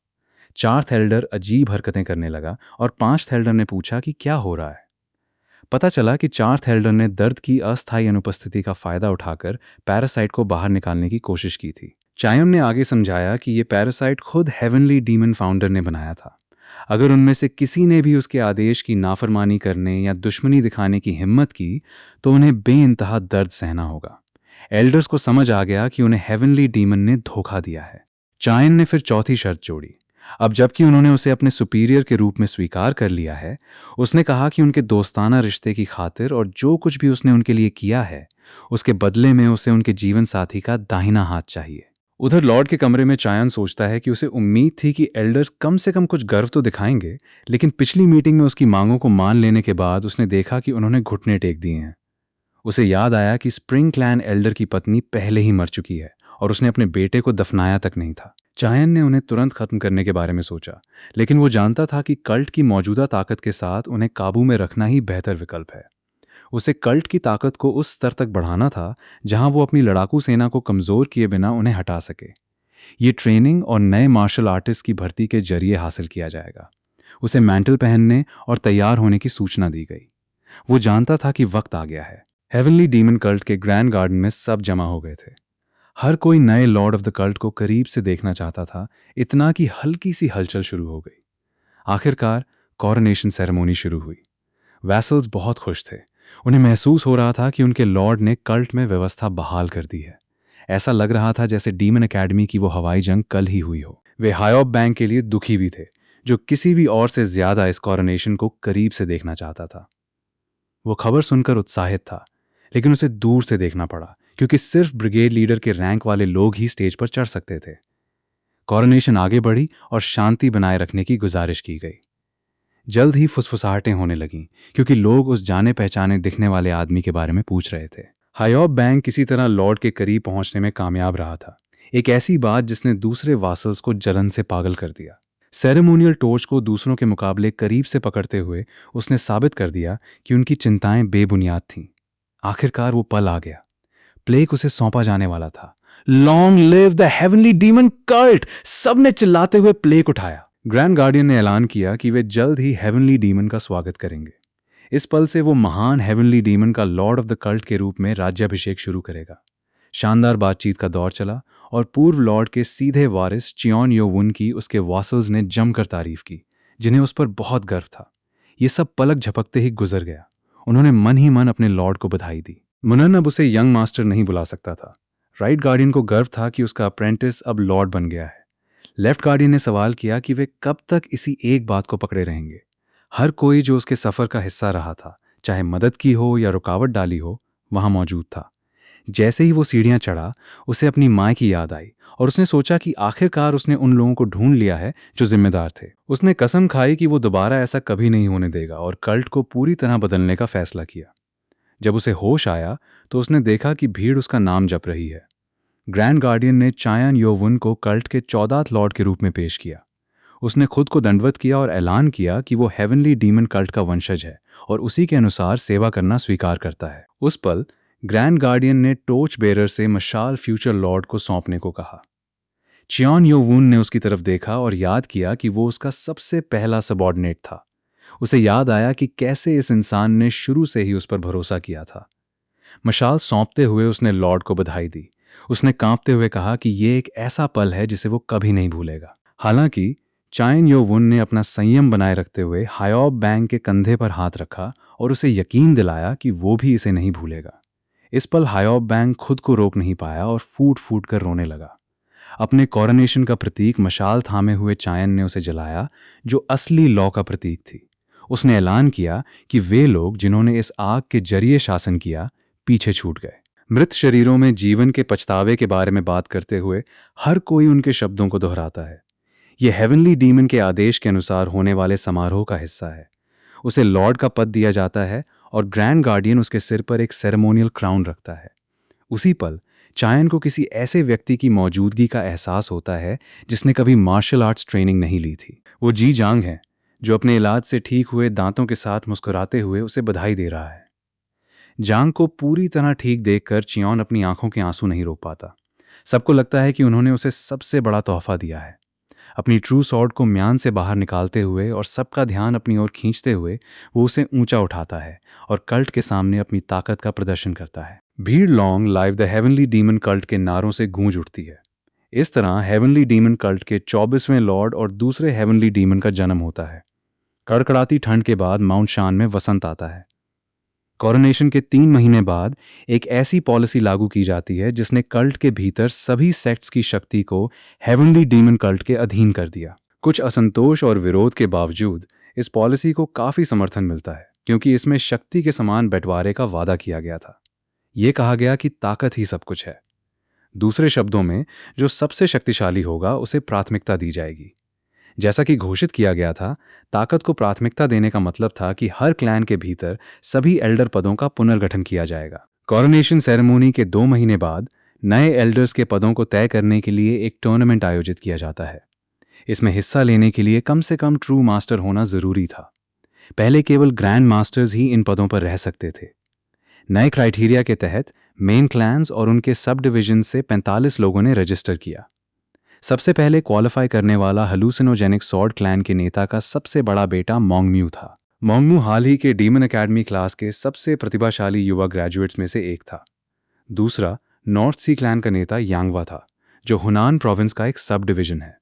चार्थ एल्डर अजीब हरकतें करने लगा और पांचथ एल्डर ने पूछा कि क्या हो रहा है। पता चला कि चार्थ एल्डर ने दर्द की अस्थायी अनुपस्थिति का फायदा उठाकर पैरासाइट को बाहर निकालने की कोशिश की थी। चायोन ने आगे समझाया कि ये पैरासाइट खुद हेवनली डीमन फाउंडर ने बनाया था। अगर उनमें से किसी ने भी उसके आदेश की नाफरमानी करने या दुश्मनी दिखाने की हिम्मत की, तो उन्हें बेइंतहा दर्द सहना होगा। एल्डर्स को समझ आ गया कि उन्हें हेवनली डीमन ने धोखा दिया है। चायन ने फिर चौथी शर्त जोड़ी। अब जबकि उन्होंने उसे अपने सुपीरियर के रूप में स्वीकार कर लिया है, उसने कहा कि उनके दोस्ताना रिश्ते की खातिर और जो कुछ भी उसने उनके लिए किया है, उसके बदले में उसे उनके जीवन साथी का दाहिना हाथ चाहिए। उधर लॉर्ड के कमरे में चायन सोचता है कि उसे उम्मीद थी कि एल्डर्स कम से कम कुछ गर्व तो दिखाएंगे, लेकिन पिछली मीटिंग में उसकी मांगों को मान लेने के बाद उसने देखा कि उन्होंने घुटने टेक दिए हैं। उसे याद आया कि स्प्रिंग क्लैन एल्डर की पत्नी पहले ही मर चुकी है और उसने अपने बेटे को दफनाया तक नहीं था। चायन ने उन्हें तुरंत खत्म करने के बारे में सोचा, लेकिन वो जानता था कि कल्ट की मौजूदा ताकत के साथ उन्हें काबू में रखना ही बेहतर विकल्प है। उसे कल्ट की ताकत को उस स्तर तक बढ़ाना था जहां वो अपनी लड़ाकू सेना को कमजोर किए बिना उन्हें हटा सके। ये ट्रेनिंग और नए मार्शल आर्टिस्ट की भर्ती के जरिए हासिल किया जाएगा। उसे मैंटल पहनने और तैयार होने की सूचना दी गई। वो जानता था कि वक्त आ गया है। हेवनली डीमन कल्ट के ग्रैंड गार्डन में सब जमा हो गए थे। हर कोई नए लॉर्ड ऑफ द कल्ट को करीब से देखना चाहता था, इतना कि हल्की सी हलचल शुरू हो गई। आखिरकार कॉरोनेशन सेरेमनी शुरू हुई। वैसल्स बहुत खुश थे। उन्हें महसूस हो रहा था कि उनके लॉर्ड ने कल्ट में व्यवस्था बहाल कर दी है। ऐसा लग रहा था जैसे डीमन एकेडमी की वो हवाई जंग कल ही हुई हो। वे हायॉब बैंक के लिए दुखी भी थे, जो किसी भी और से ज्यादा इस कॉरोनेशन को करीब से देखना चाहता था। वो खबर सुनकर उत्साहित था, लेकिन उसे दूर से देखना पड़ा क्योंकि सिर्फ ब्रिगेड लीडर के रैंक वाले लोग ही स्टेज पर चढ़ सकते थे। कॉरोनेशन आगे बढ़ी और शांति बनाए रखने की गुजारिश की गई। जल्द ही फुसफुसाहटें होने लगीं क्योंकि लोग उस जाने पहचाने दिखने वाले आदमी के बारे में पूछ रहे थे। हायॉब बैंक किसी तरह लॉर्ड के करीब पहुंचने में कामयाब रहा था। एक ऐसी बात जिसने दूसरे वासल्स को जलन से पागल कर दिया। सेरेमोनियल टॉर्च को दूसरों के मुकाबले करीब से पकड़ते हुए उसने साबित कर दिया कि उनकी चिंताएं बेबुनियाद थीं। आखिरकार वो पल आ गया। प्लेग उसे सौंपा जाने वाला था। Long live the heavenly demon cult! सबने चिल्लाते हुए प्लेग उठाया। ग्रैंड गार्डियन ने ऐलान किया कि वे जल्द ही हेवनली डीमन का स्वागत करेंगे। इस पल से वो महान हेवनली डीमन का लॉर्ड ऑफ द कल्ट के रूप में राज्याभिषेक शुरू करेगा। शानदार बातचीत का दौर चला और पूर्व लॉर्ड के सीधे वारिस चियोन यो वुन की उसके वासल्स ने जमकर तारीफ की, जिन्हें उस पर बहुत गर्व था। ये सब पलक झपकते ही गुजर गया। उन्होंने मन ही मन अपने लॉर्ड को बधाई दी। मुनन अब उसे यंग मास्टर नहीं बुला सकता था। राइट गार्डियन को गर्व था कि उसका अप्रेंटिस अब लॉर्ड बन गया है। लेफ्ट गार्डियन ने सवाल किया कि वे कब तक इसी एक बात को पकड़े रहेंगे। हर कोई जो उसके सफर का हिस्सा रहा था, चाहे मदद की हो या रुकावट डाली हो, वहां मौजूद था। जैसे ही वो सीढ़ियां चढ़ा, उसे अपनी माँ की याद आई और उसने सोचा कि आखिरकार उसने उन लोगों को ढूंढ लिया है जो जिम्मेदार थे। उसने कसम खाई कि वो दोबारा ऐसा कभी नहीं होने देगा और कल्ट को पूरी तरह बदलने का फैसला किया। जब उसे होश आया तो उसने देखा कि भीड़ उसका नाम जप रही है। ग्रैंड गार्डियन ने चायन योवुन को कल्ट के 14 लॉर्ड के रूप में पेश किया। उसने खुद को दंडवत किया और ऐलान किया कि वो हेवनली डीमन कल्ट का वंशज है और उसी के अनुसार सेवा करना स्वीकार करता है। उस पल ग्रैंड गार्डियन ने टॉर्च बेरर से मशाल फ्यूचर लॉर्ड को सौंपने को कहा। चियोन योवुन ने उसकी तरफ देखा और याद किया कि वो उसका सबसे पहला सबॉर्डिनेट था। उसे याद आया कि कैसे इस इंसान ने शुरू से ही उस पर भरोसा किया था। मशाल सौंपते हुए उसने लॉर्ड को बधाई दी। उसने कांपते हुए कहा कि ये एक ऐसा पल है जिसे वो कभी नहीं भूलेगा। हालांकि चायन योवुन ने अपना संयम बनाए रखते हुए हायॉब बैंक के कंधे पर हाथ रखा और उसे यकीन दिलाया कि वो भी इसे नहीं भूलेगा। इस पल हायॉब बैंक खुद को रोक नहीं पाया और फूट फूट कर रोने लगा। अपने कॉरोनेशन का प्रतीक मशाल थामे हुए चायन ने उसे जलाया, जो असली लॉ का प्रतीक थी। उसने ऐलान किया कि वे लोग जिन्होंने इस आग के जरिए शासन किया, पीछे छूट गए। मृत शरीरों में जीवन के पछतावे के बारे में बात करते हुए हर कोई उनके शब्दों को दोहराता है। यह हेवनली डीमन के आदेश के अनुसार होने वाले समारोह का हिस्सा है। उसे लॉर्ड का पद दिया जाता है और ग्रैंड गार्डियन उसके सिर पर एक सेरेमोनियल क्राउन रखता है। उसी पल चायन को किसी ऐसे व्यक्ति की मौजूदगी का एहसास होता है जिसने कभी मार्शल आर्ट्स ट्रेनिंग नहीं ली थी। वो जी जांग है, जो अपने इलाज से ठीक हुए दांतों के साथ मुस्कुराते हुए उसे बधाई दे रहा है। जांग को पूरी तरह ठीक देखकर चियोन अपनी आंखों के आंसू नहीं रोक पाता। सबको लगता है कि उन्होंने उसे सबसे बड़ा तोहफा दिया है। अपनी ट्रू सॉर्ड को म्यान से बाहर निकालते हुए और सबका ध्यान अपनी ओर खींचते हुए वो उसे ऊंचा उठाता है और कल्ट के सामने अपनी ताकत का प्रदर्शन करता है। भीड़ long live the heavenly demon cult के नारों से गूंज उठती है। इस तरह हेवनली डीमन कल्ट के 24वें लॉर्ड और दूसरे हेवनली डीमन का जन्म होता है। कड़कड़ाती ठंड के बाद माउंट शान में वसंत आता है। कॉरोनेशन के 3 महीने बाद एक ऐसी पॉलिसी लागू की जाती है जिसने कल्ट के भीतर सभी सेक्ट्स की शक्ति को हेवनली डीमन कल्ट के अधीन कर दिया। कुछ असंतोष और विरोध के बावजूद इस पॉलिसी को काफी समर्थन मिलता है, क्योंकि इसमें शक्ति के समान बंटवारे का वादा किया गया था। ये कहा गया कि ताकत ही सब कुछ है। दूसरे शब्दों में, जो सबसे शक्तिशाली होगा उसे प्राथमिकता दी जाएगी। जैसा कि घोषित किया गया था, ताकत को प्राथमिकता देने का मतलब था कि हर क्लैन के भीतर सभी एल्डर पदों का पुनर्गठन किया जाएगा। कॉरोनेशन सेरेमनी के 2 महीने बाद नए एल्डर्स के पदों को तय करने के लिए एक टूर्नामेंट आयोजित किया जाता है। इसमें हिस्सा लेने के लिए कम से कम ट्रू मास्टर होना जरूरी था। पहले केवल ग्रैंड मास्टर्स ही इन पदों पर रह सकते थे। नए क्राइटेरिया के तहत मेन क्लैंस और उनके सब डिविजन से 45 लोगों ने रजिस्टर किया। सबसे पहले क्वालिफाई करने वाला हलूसिनोजेनिक सॉर्ड क्लैन के नेता का सबसे बड़ा बेटा मोंगम्यू था। मोंगम्यू हाल ही के डीमन एकेडमी क्लास के सबसे प्रतिभाशाली युवा ग्रेजुएट्स में से एक था। दूसरा नॉर्थ सी क्लैन का नेता यांगवा था, जो हुनान प्रोविंस का एक सब डिवीजन है।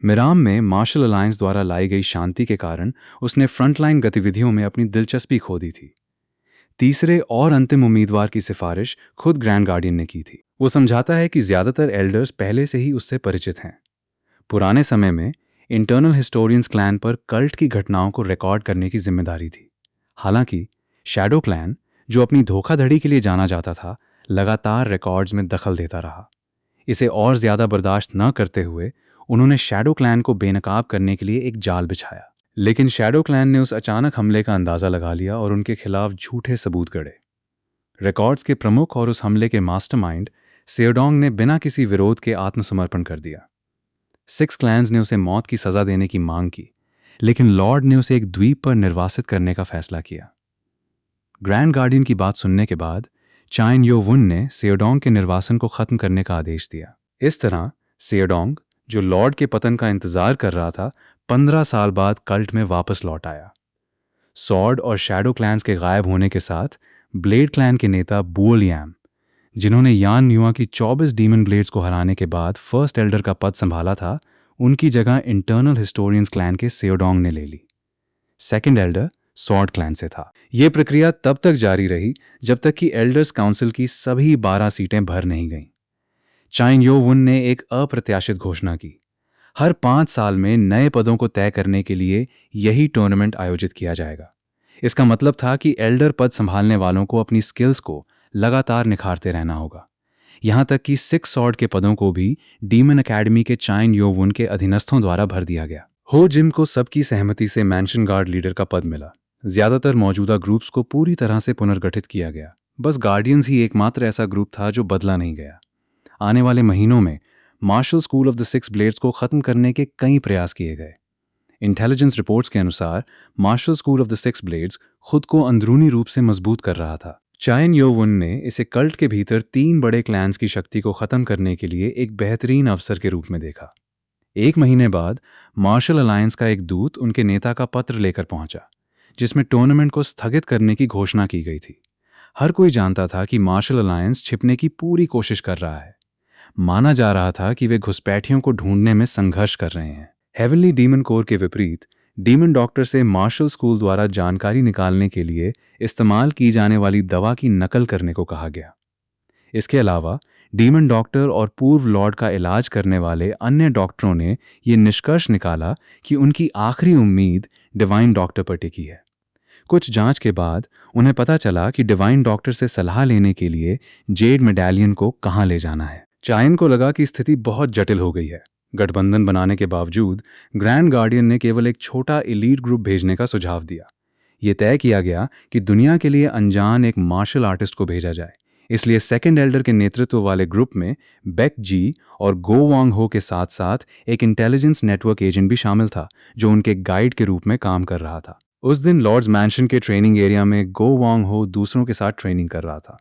मिराम में मार्शल अलायंस द्वारा लाई गई शांति के कारण उसने फ्रंटलाइन गतिविधियों में अपनी दिलचस्पी खो दी थी। तीसरे और अंतिम उम्मीदवार की सिफारिश खुद ग्रैंड गार्डियन ने की थी। वो समझाता है कि ज्यादातर एल्डर्स पहले से ही उससे परिचित हैं। पुराने समय में इंटरनल हिस्टोरियंस क्लैन पर कल्ट की घटनाओं को रिकॉर्ड करने की जिम्मेदारी थी। हालांकि शैडो क्लैन, जो अपनी धोखाधड़ी के लिए जाना जाता था, लगातार रिकॉर्ड्स में दखल देता रहा। इसे और ज्यादा बर्दाश्त न करते हुए उन्होंने शैडो क्लैन को बेनकाब करने के लिए एक जाल बिछाया। लेकिन शैडो क्लैन ने उस अचानक हमले का अंदाजा लगा लिया और उनके खिलाफ झूठे सबूत गढ़े। रिकॉर्ड्स के प्रमुख और उस हमले के मास्टरमाइंड सेओडोंग ने बिना किसी विरोध के आत्मसमर्पण कर दिया। 6 क्लैंस ने उसे मौत की सजा देने की मांग की, लेकिन लॉर्ड ने उसे एक द्वीप पर निर्वासित करने का फैसला किया। ग्रैंड गार्डियन की बात सुनने के बाद चाइन यो वुन ने सेओडोंग के निर्वासन को खत्म करने का आदेश दिया। इस तरह सेओडोंग, जो लॉर्ड के पतन का इंतजार कर रहा था, 15 साल बाद कल्ट में वापस लौट आया। सॉर्ड और शैडो क्लैंस के गायब होने के साथ ब्लेड क्लैन के नेता बुओलियाम, जिन्होंने यान न्यूआ की 24 डीमन ब्लेड्स को हराने के बाद फर्स्ट एल्डर का पद संभाला था, उनकी जगह इंटरनल हिस्टोरियंस क्लैन के सेओडोंग ने ले ली। सेकंड एल्डर सॉर्ड क्लैन से था। यह प्रक्रिया तब तक जारी रही जब तक कि एल्डर्स काउंसिल की सभी 12 सीटें भर नहीं गईं। चाइन यो वुन ने एक अप्रत्याशित घोषणा की। हर 5 साल में नए पदों को तय करने के लिए यही टूर्नामेंट आयोजित किया जाएगा। इसका मतलब था कि एल्डर पद संभालने वालों को अपनी स्किल्स को लगातार निखारते रहना होगा। यहां तक कि 6 सॉर्ड के पदों को भी डीमन एकेडमी के चाइन यो वुन के अधीनस्थों द्वारा भर दिया गया। हो जिम को सबकी सहमति से मैंशन गार्ड लीडर का पद मिला। ज्यादातर मौजूदा ग्रुप्स को पूरी तरह से पुनर्गठित किया गया। बस गार्डियंस ही एकमात्र ऐसा ग्रुप था जो बदला नहीं गया। आने वाले महीनों में martial school of the 6 blades को खत्म करने के कई प्रयास किए गए। इंटेलिजेंस रिपोर्ट्स के अनुसार martial school of the 6 blades खुद को अंदरूनी रूप से मजबूत कर रहा था। चाइन यो वुन ने इसे कल्ट के भीतर 3 बड़े क्लैंस की शक्ति को खत्म करने के लिए एक बेहतरीन अवसर के रूप में देखा। 1 महीने बाद मार्शल अलायंस का एक दूत उनके नेता का पत्र लेकर पहुंचा, जिसमें टूर्नामेंट को स्थगित करने की घोषणा की गई थी। हर कोई जानता था कि मार्शल अलायंस छिपने की पूरी कोशिश कर रहा है। माना जा रहा था कि वे घुसपैठियों को ढूंढने में संघर्ष कर रहे हैं। हेवनली डीमन कोर के विपरीत डीमन डॉक्टर से मार्शल स्कूल द्वारा जानकारी निकालने के लिए इस्तेमाल की जाने वाली दवा की नकल करने को कहा गया। इसके अलावा डीमन डॉक्टर और पूर्व लॉर्ड का इलाज करने वाले अन्य डॉक्टरों ने यह निष्कर्ष निकाला कि उनकी आखिरी उम्मीद डिवाइन डॉक्टर पर टिकी है। कुछ जांच के बाद उन्हें पता चला कि डिवाइन डॉक्टर से सलाह लेने के लिए जेड मेडालियन को कहां ले जाना है। चाइन को लगा कि स्थिति बहुत जटिल हो गई है। गठबंधन बनाने के बावजूद ग्रैंड गार्डियन ने केवल एक छोटा एलीट ग्रुप भेजने का सुझाव दिया। यह तय किया गया कि दुनिया के लिए अनजान एक मार्शल आर्टिस्ट को भेजा जाए। इसलिए सेकंड एल्डर के नेतृत्व वाले ग्रुप में बेक जी और गो वांग हो के साथ साथ एक इंटेलिजेंस नेटवर्क एजेंट भी शामिल था, जो उनके गाइड के रूप में काम कर रहा था। उस दिन लॉर्ड्स मैंशन के ट्रेनिंग एरिया में गो वांग हो दूसरों के साथ ट्रेनिंग कर रहा था।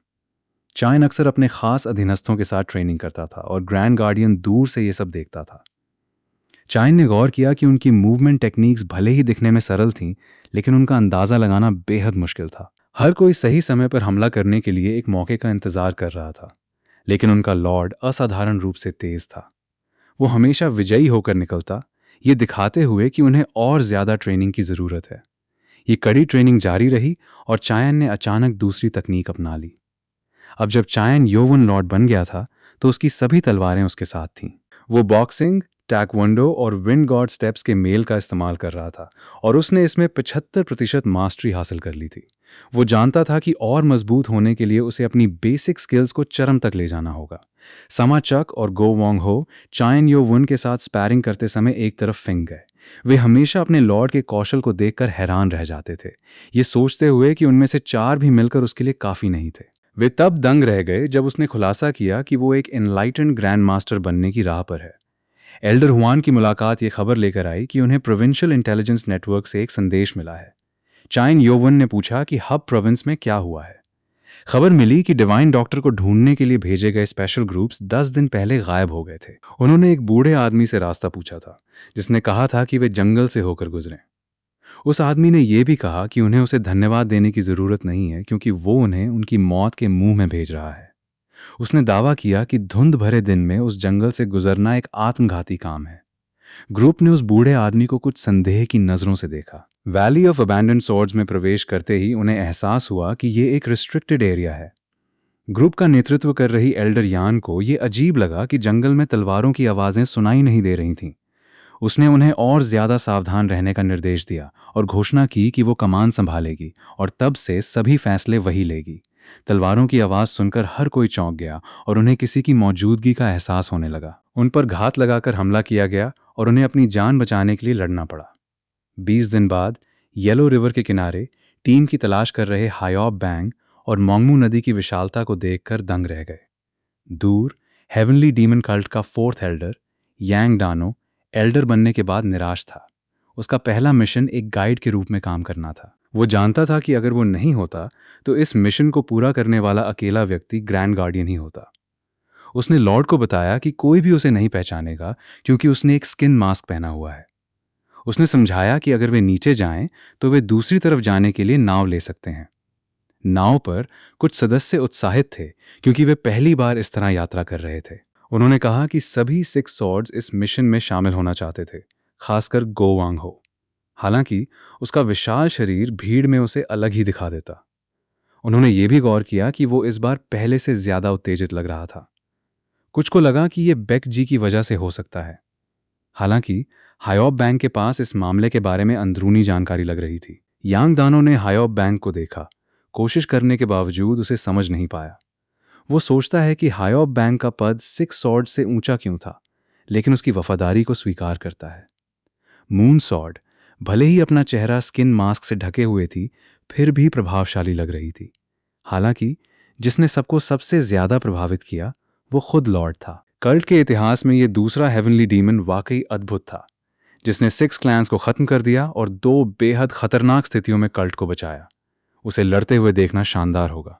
चाइन अक्सर अपने खास अधीनस्थों के साथ ट्रेनिंग करता था और ग्रैंड गार्डियन दूर से ये सब देखता था। चाइन ने गौर किया कि उनकी मूवमेंट टेक्निक्स भले ही दिखने में सरल थीं, लेकिन उनका अंदाजा लगाना बेहद मुश्किल था। हर कोई सही समय पर हमला करने के लिए एक मौके का इंतजार कर रहा था, लेकिन उनका लॉर्ड असाधारण रूप से तेज था। वो हमेशा विजयी होकर निकलता, ये दिखाते हुए कि उन्हें और ज्यादा ट्रेनिंग की जरूरत है। ये कड़ी ट्रेनिंग जारी रही और चाइन ने अचानक दूसरी तकनीक अपना ली। अब जब चाइन योवन लॉर्ड बन गया था, तो उसकी सभी तलवारें उसके साथ थीं। वो बॉक्सिंग, टैक्वोंडो और विंड गॉड स्टेप्स के मेल का इस्तेमाल कर रहा था और उसने इसमें 75% मास्टरी हासिल कर ली थी। वो जानता था कि और मजबूत होने के लिए उसे अपनी बेसिक स्किल्स को चरम तक ले जाना होगा। समा चक और गो वोंग हो चायन यो वुन के साथ स्पैरिंग करते समय एक तरफ फिंग गए। वे हमेशा अपने लॉर्ड के कौशल को देखकर हैरान रह जाते थे, ये सोचते हुए कि उनमें से 4 भी मिलकर उसके लिए काफ़ी नहीं थे। वे तब दंग रह गए जब उसने खुलासा किया कि वो एक एनलाइटेंड ग्रैंड मास्टर बनने की राह पर है। एल्डर हुआन की मुलाकात ये खबर लेकर आई कि उन्हें प्रोविंशियल इंटेलिजेंस नेटवर्क से एक संदेश मिला है। चाइन योवन ने पूछा कि हब प्रोविंस में क्या हुआ है। खबर मिली कि डिवाइन डॉक्टर को ढूंढने के लिए भेजे गए स्पेशल ग्रुप्स 10 दिन पहले गायब हो गए थे। उन्होंने एक बूढ़े आदमी से रास्ता पूछा था, जिसने कहा था कि वे जंगल से होकर गुजरें। उस आदमी ने यह भी कहा कि उन्हें उसे धन्यवाद देने की जरूरत नहीं है, क्योंकि वो उन्हें उनकी मौत के मुंह में भेज रहा है। उसने दावा किया कि धुंध भरे दिन में उस जंगल से गुजरना एक आत्मघाती काम है। ग्रुप ने उस बूढ़े आदमी को कुछ संदेह की नजरों से देखा। वैली ऑफ अबैंडन्ड सॉर्ड्स में प्रवेश करते ही उन्हें एहसास हुआ कि ये एक रिस्ट्रिक्टेड एरिया है। ग्रुप का नेतृत्व कर रही एल्डर यान को ये अजीब लगा कि जंगल में तलवारों की आवाजें सुनाई नहीं दे रही थीं। उसने उन्हें और ज्यादा सावधान रहने का निर्देश दिया और घोषणा की कि वो कमान संभालेगी और तब से सभी फैसले वही लेगी। तलवारों की आवाज सुनकर हर कोई चौंक गया और उन्हें किसी की मौजूदगी का एहसास होने लगा। उन पर घात लगाकर हमला किया गया और उन्हें अपनी जान बचाने के लिए लड़ना पड़ा। 20 दिन बाद येलो रिवर के किनारे टीम की तलाश कर रहे हायोब बैंग और मोंगमू नदी की विशालता को देखकर दंग रह गए। दूर हेवनली डीमन कल्ट का 4th एल्डर यांग डानो एल्डर बनने के बाद निराश था। उसका पहला मिशन एक गाइड के रूप में काम करना था। वो जानता था कि अगर वो नहीं होता तो इस मिशन को पूरा करने वाला अकेला व्यक्ति ग्रैंड गार्डियन ही होता। उसने लॉर्ड को बताया कि कोई भी उसे नहीं पहचानेगा, क्योंकि उसने एक स्किन मास्क पहना हुआ है। उसने समझाया कि अगर वे नीचे जाएं तो वे दूसरी तरफ जाने के लिए नाव ले सकते हैं। नाव पर कुछ सदस्य उत्साहित थे, क्योंकि वे पहली बार इस तरह यात्रा कर रहे थे। उन्होंने कहा कि सभी 6 सॉर्ड्स इस मिशन में शामिल होना चाहते थे, खासकर गो वांग हो। हालांकि उसका विशाल शरीर भीड़ में उसे अलग ही दिखा देता। उन्होंने ये भी गौर किया कि वो इस बार पहले से ज्यादा उत्तेजित लग रहा था। कुछ को लगा कि ये बेक जी की वजह से हो सकता है। हालांकि हायोब बैंक के पास इस मामले के बारे में अंदरूनी जानकारी लग रही थी। यांग दानो ने हायोब बैंक को देखा, कोशिश करने के बावजूद उसे समझ नहीं पाया। वो सोचता है कि हायोब बैंक का पद 6 सॉर्ड से ऊंचा क्यों था, लेकिन उसकी वफादारी को स्वीकार करता है। मून सॉर्ड भले ही अपना चेहरा स्किन मास्क से ढके हुए थी, फिर भी प्रभावशाली लग रही थी। हालांकि जिसने सबको सबसे ज्यादा प्रभावित किया वो खुद लॉर्ड था। कल्ट के इतिहास में ये दूसरा हेवनली डीमन वाकई अद्भुत था, जिसने 6 क्लैंस को खत्म कर दिया और 2 बेहद खतरनाक स्थितियों में कल्ट को बचाया। उसे लड़ते हुए देखना शानदार होगा।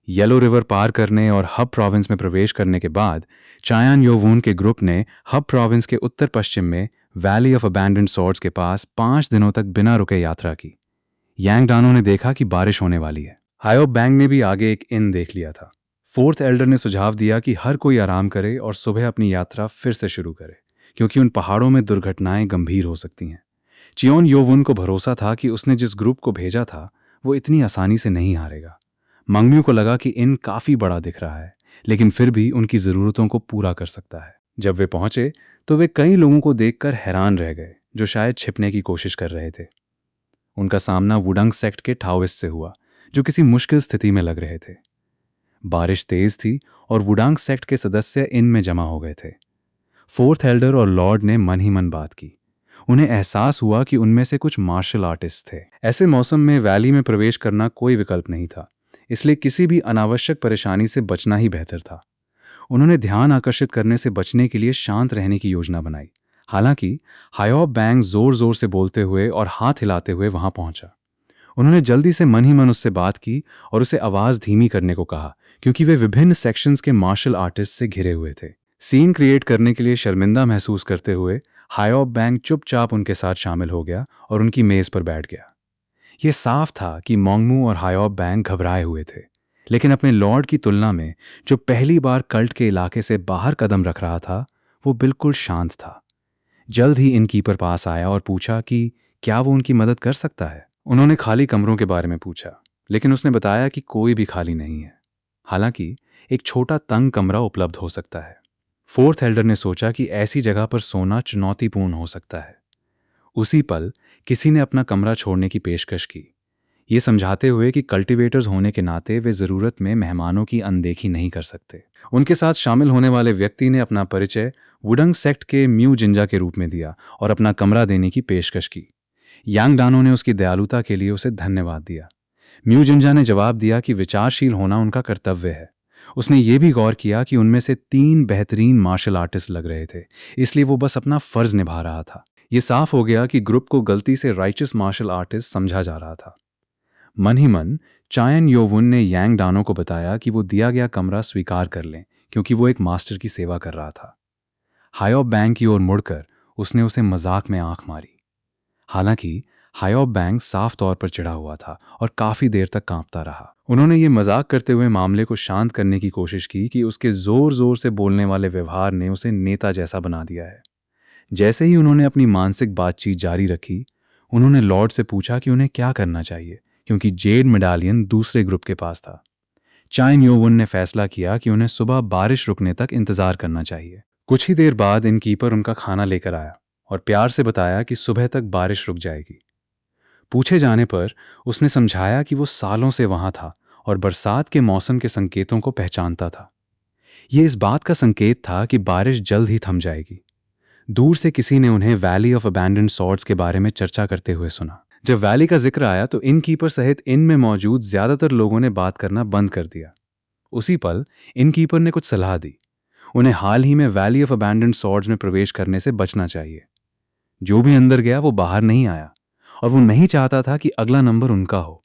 येलो रिवर पार करने और हब प्रोविंस में प्रवेश करने के बाद चायान योवून के ग्रुप ने हब प्रोविंस के उत्तर पश्चिम में वैली ऑफ अबैंडन्ड सॉर्ड्स के पास 5 दिनों तक बिना रुके यात्रा की। यांग डानो ने देखा कि बारिश होने वाली है। हायोब बैंग ने भी आगे एक इन देख लिया था। 4th एल्डर ने सुझाव दिया कि हर कोई आराम करे और सुबह अपनी यात्रा फिर से शुरू करे, क्योंकि उन पहाड़ों में दुर्घटनाएं गंभीर हो सकती हैं। चियोन योवुन को भरोसा था कि उसने जिस ग्रुप को भेजा था वो इतनी आसानी से नहीं हारेगा। मंगम्यू को लगा कि इन काफी बड़ा दिख रहा है, लेकिन फिर भी उनकी जरूरतों को पूरा कर सकता है। जब वे पहुंचे तो वे कई लोगों को देखकर हैरान रह गए, जो शायद छिपने की कोशिश कर रहे थे। उनका सामना वुडंग सेक्ट के टाओइस्ट से हुआ, जो किसी मुश्किल स्थिति में लग रहे थे। बारिश तेज थी और वुडांग सेक्ट के सदस्य इन में जमा हो गए थे। 4th एल्डर और लॉर्ड ने मन ही मन बात की। उन्हें एहसास हुआ कि उनमें से कुछ मार्शल आर्टिस्ट थे। ऐसे मौसम में वैली में प्रवेश करना कोई विकल्प नहीं था, इसलिए किसी भी अनावश्यक परेशानी से बचना ही बेहतर था। उन्होंने ध्यान आकर्षित करने से बचने के लिए शांत रहने की योजना बनाई। हालांकि हायोब बैंग जोर जोर से बोलते हुए और हाथ हिलाते हुए वहां पहुंचा। उन्होंने जल्दी से मन ही मन उससे बात की और उसे आवाज धीमी करने को कहा, क्योंकि वे विभिन्न सेक्शंस के मार्शल आर्टिस्ट से घिरे हुए थे। सीन क्रिएट करने के लिए शर्मिंदा महसूस करते हुए हायोब बैंग चुपचाप उनके साथ शामिल हो गया और उनकी मेज पर बैठ गया। ये साफ था कि मोंगमू और हायोब बैंग घबराए हुए थे, लेकिन अपने लॉर्ड की तुलना में जो पहली बार कल्ट के इलाके से बाहर कदम रख रहा था वो बिल्कुल शांत था। जल्द ही इनकीपर पास आया और पूछा कि क्या वो उनकी मदद कर सकता है। उन्होंने खाली कमरों के बारे में पूछा, लेकिन उसने बताया कि कोई भी खाली नहीं है। हालांकि एक छोटा तंग कमरा उपलब्ध हो सकता है। फोर्थ एल्डर ने सोचा कि ऐसी जगह पर सोना चुनौतीपूर्ण हो सकता है। उसी पल किसी ने अपना कमरा छोड़ने की पेशकश की, ये समझाते हुए कि कल्टीवेटर्स होने के नाते वे ज़रूरत में मेहमानों की अनदेखी नहीं कर सकते। उनके साथ शामिल होने वाले व्यक्ति ने अपना परिचय वुडंग सेक्ट के म्यू जिंजा के रूप में दिया और अपना कमरा देने की पेशकश की। यांग डानो ने उसकी दयालुता के लिए उसे धन्यवाद दिया। म्यू जिंजा ने जवाब दिया कि विचारशील होना उनका कर्तव्य है। उसने ये भी गौर किया कि उनमें से 3 बेहतरीन मार्शल आर्टिस्ट लग रहे थे, इसलिए वो बस अपना फर्ज निभा रहा था। ये साफ हो गया कि ग्रुप को गलती से राइचस मार्शल आर्टिस्ट समझा जा रहा था। मन ही मन चायन योवुन ने यांग डानो को बताया कि वो दिया गया कमरा स्वीकार कर लें, क्योंकि वो एक मास्टर की सेवा कर रहा था। हायोब बैंग की ओर मुड़कर उसने उसे मजाक में आंख मारी। हालांकि हायोब बैंग साफ तौर पर चिढ़ा हुआ था और काफी देर तक कांपता रहा। उन्होंने ये मजाक करते हुए मामले को शांत करने की कोशिश की कि उसके जोर जोर से बोलने वाले व्यवहार ने उसे नेता जैसा बना दिया है। जैसे ही उन्होंने अपनी मानसिक बातचीत जारी रखी, उन्होंने लॉर्ड से पूछा कि उन्हें क्या करना चाहिए, क्योंकि जेड मेडालियन दूसरे ग्रुप के पास था। चाइन योवन ने फैसला किया कि उन्हें सुबह बारिश रुकने तक इंतजार करना चाहिए। कुछ ही देर बाद इनकीपर उनका खाना लेकर आया और प्यार से बताया कि सुबह तक बारिश रुक जाएगी। पूछे जाने पर उसने समझाया कि वो सालों से वहां था और बरसात के मौसम के संकेतों को पहचानता था। ये इस बात का संकेत था कि बारिश जल्द ही थम जाएगी। दूर से किसी ने उन्हें वैली ऑफ अबैंडन्ड सॉर्ड्स के बारे में चर्चा करते हुए सुना। जब वैली का जिक्र आया तो इनकीपर सहित इन में मौजूद ज्यादातर लोगों ने बात करना बंद कर दिया। उसी पल इनकीपर ने कुछ सलाह दी। उन्हें हाल ही में वैली ऑफ अबैंडन्ड सॉर्ड्स में प्रवेश करने से बचना चाहिए। जो भी अंदर गया वो बाहर नहीं आया और वो नहीं चाहता था कि अगला नंबर उनका हो।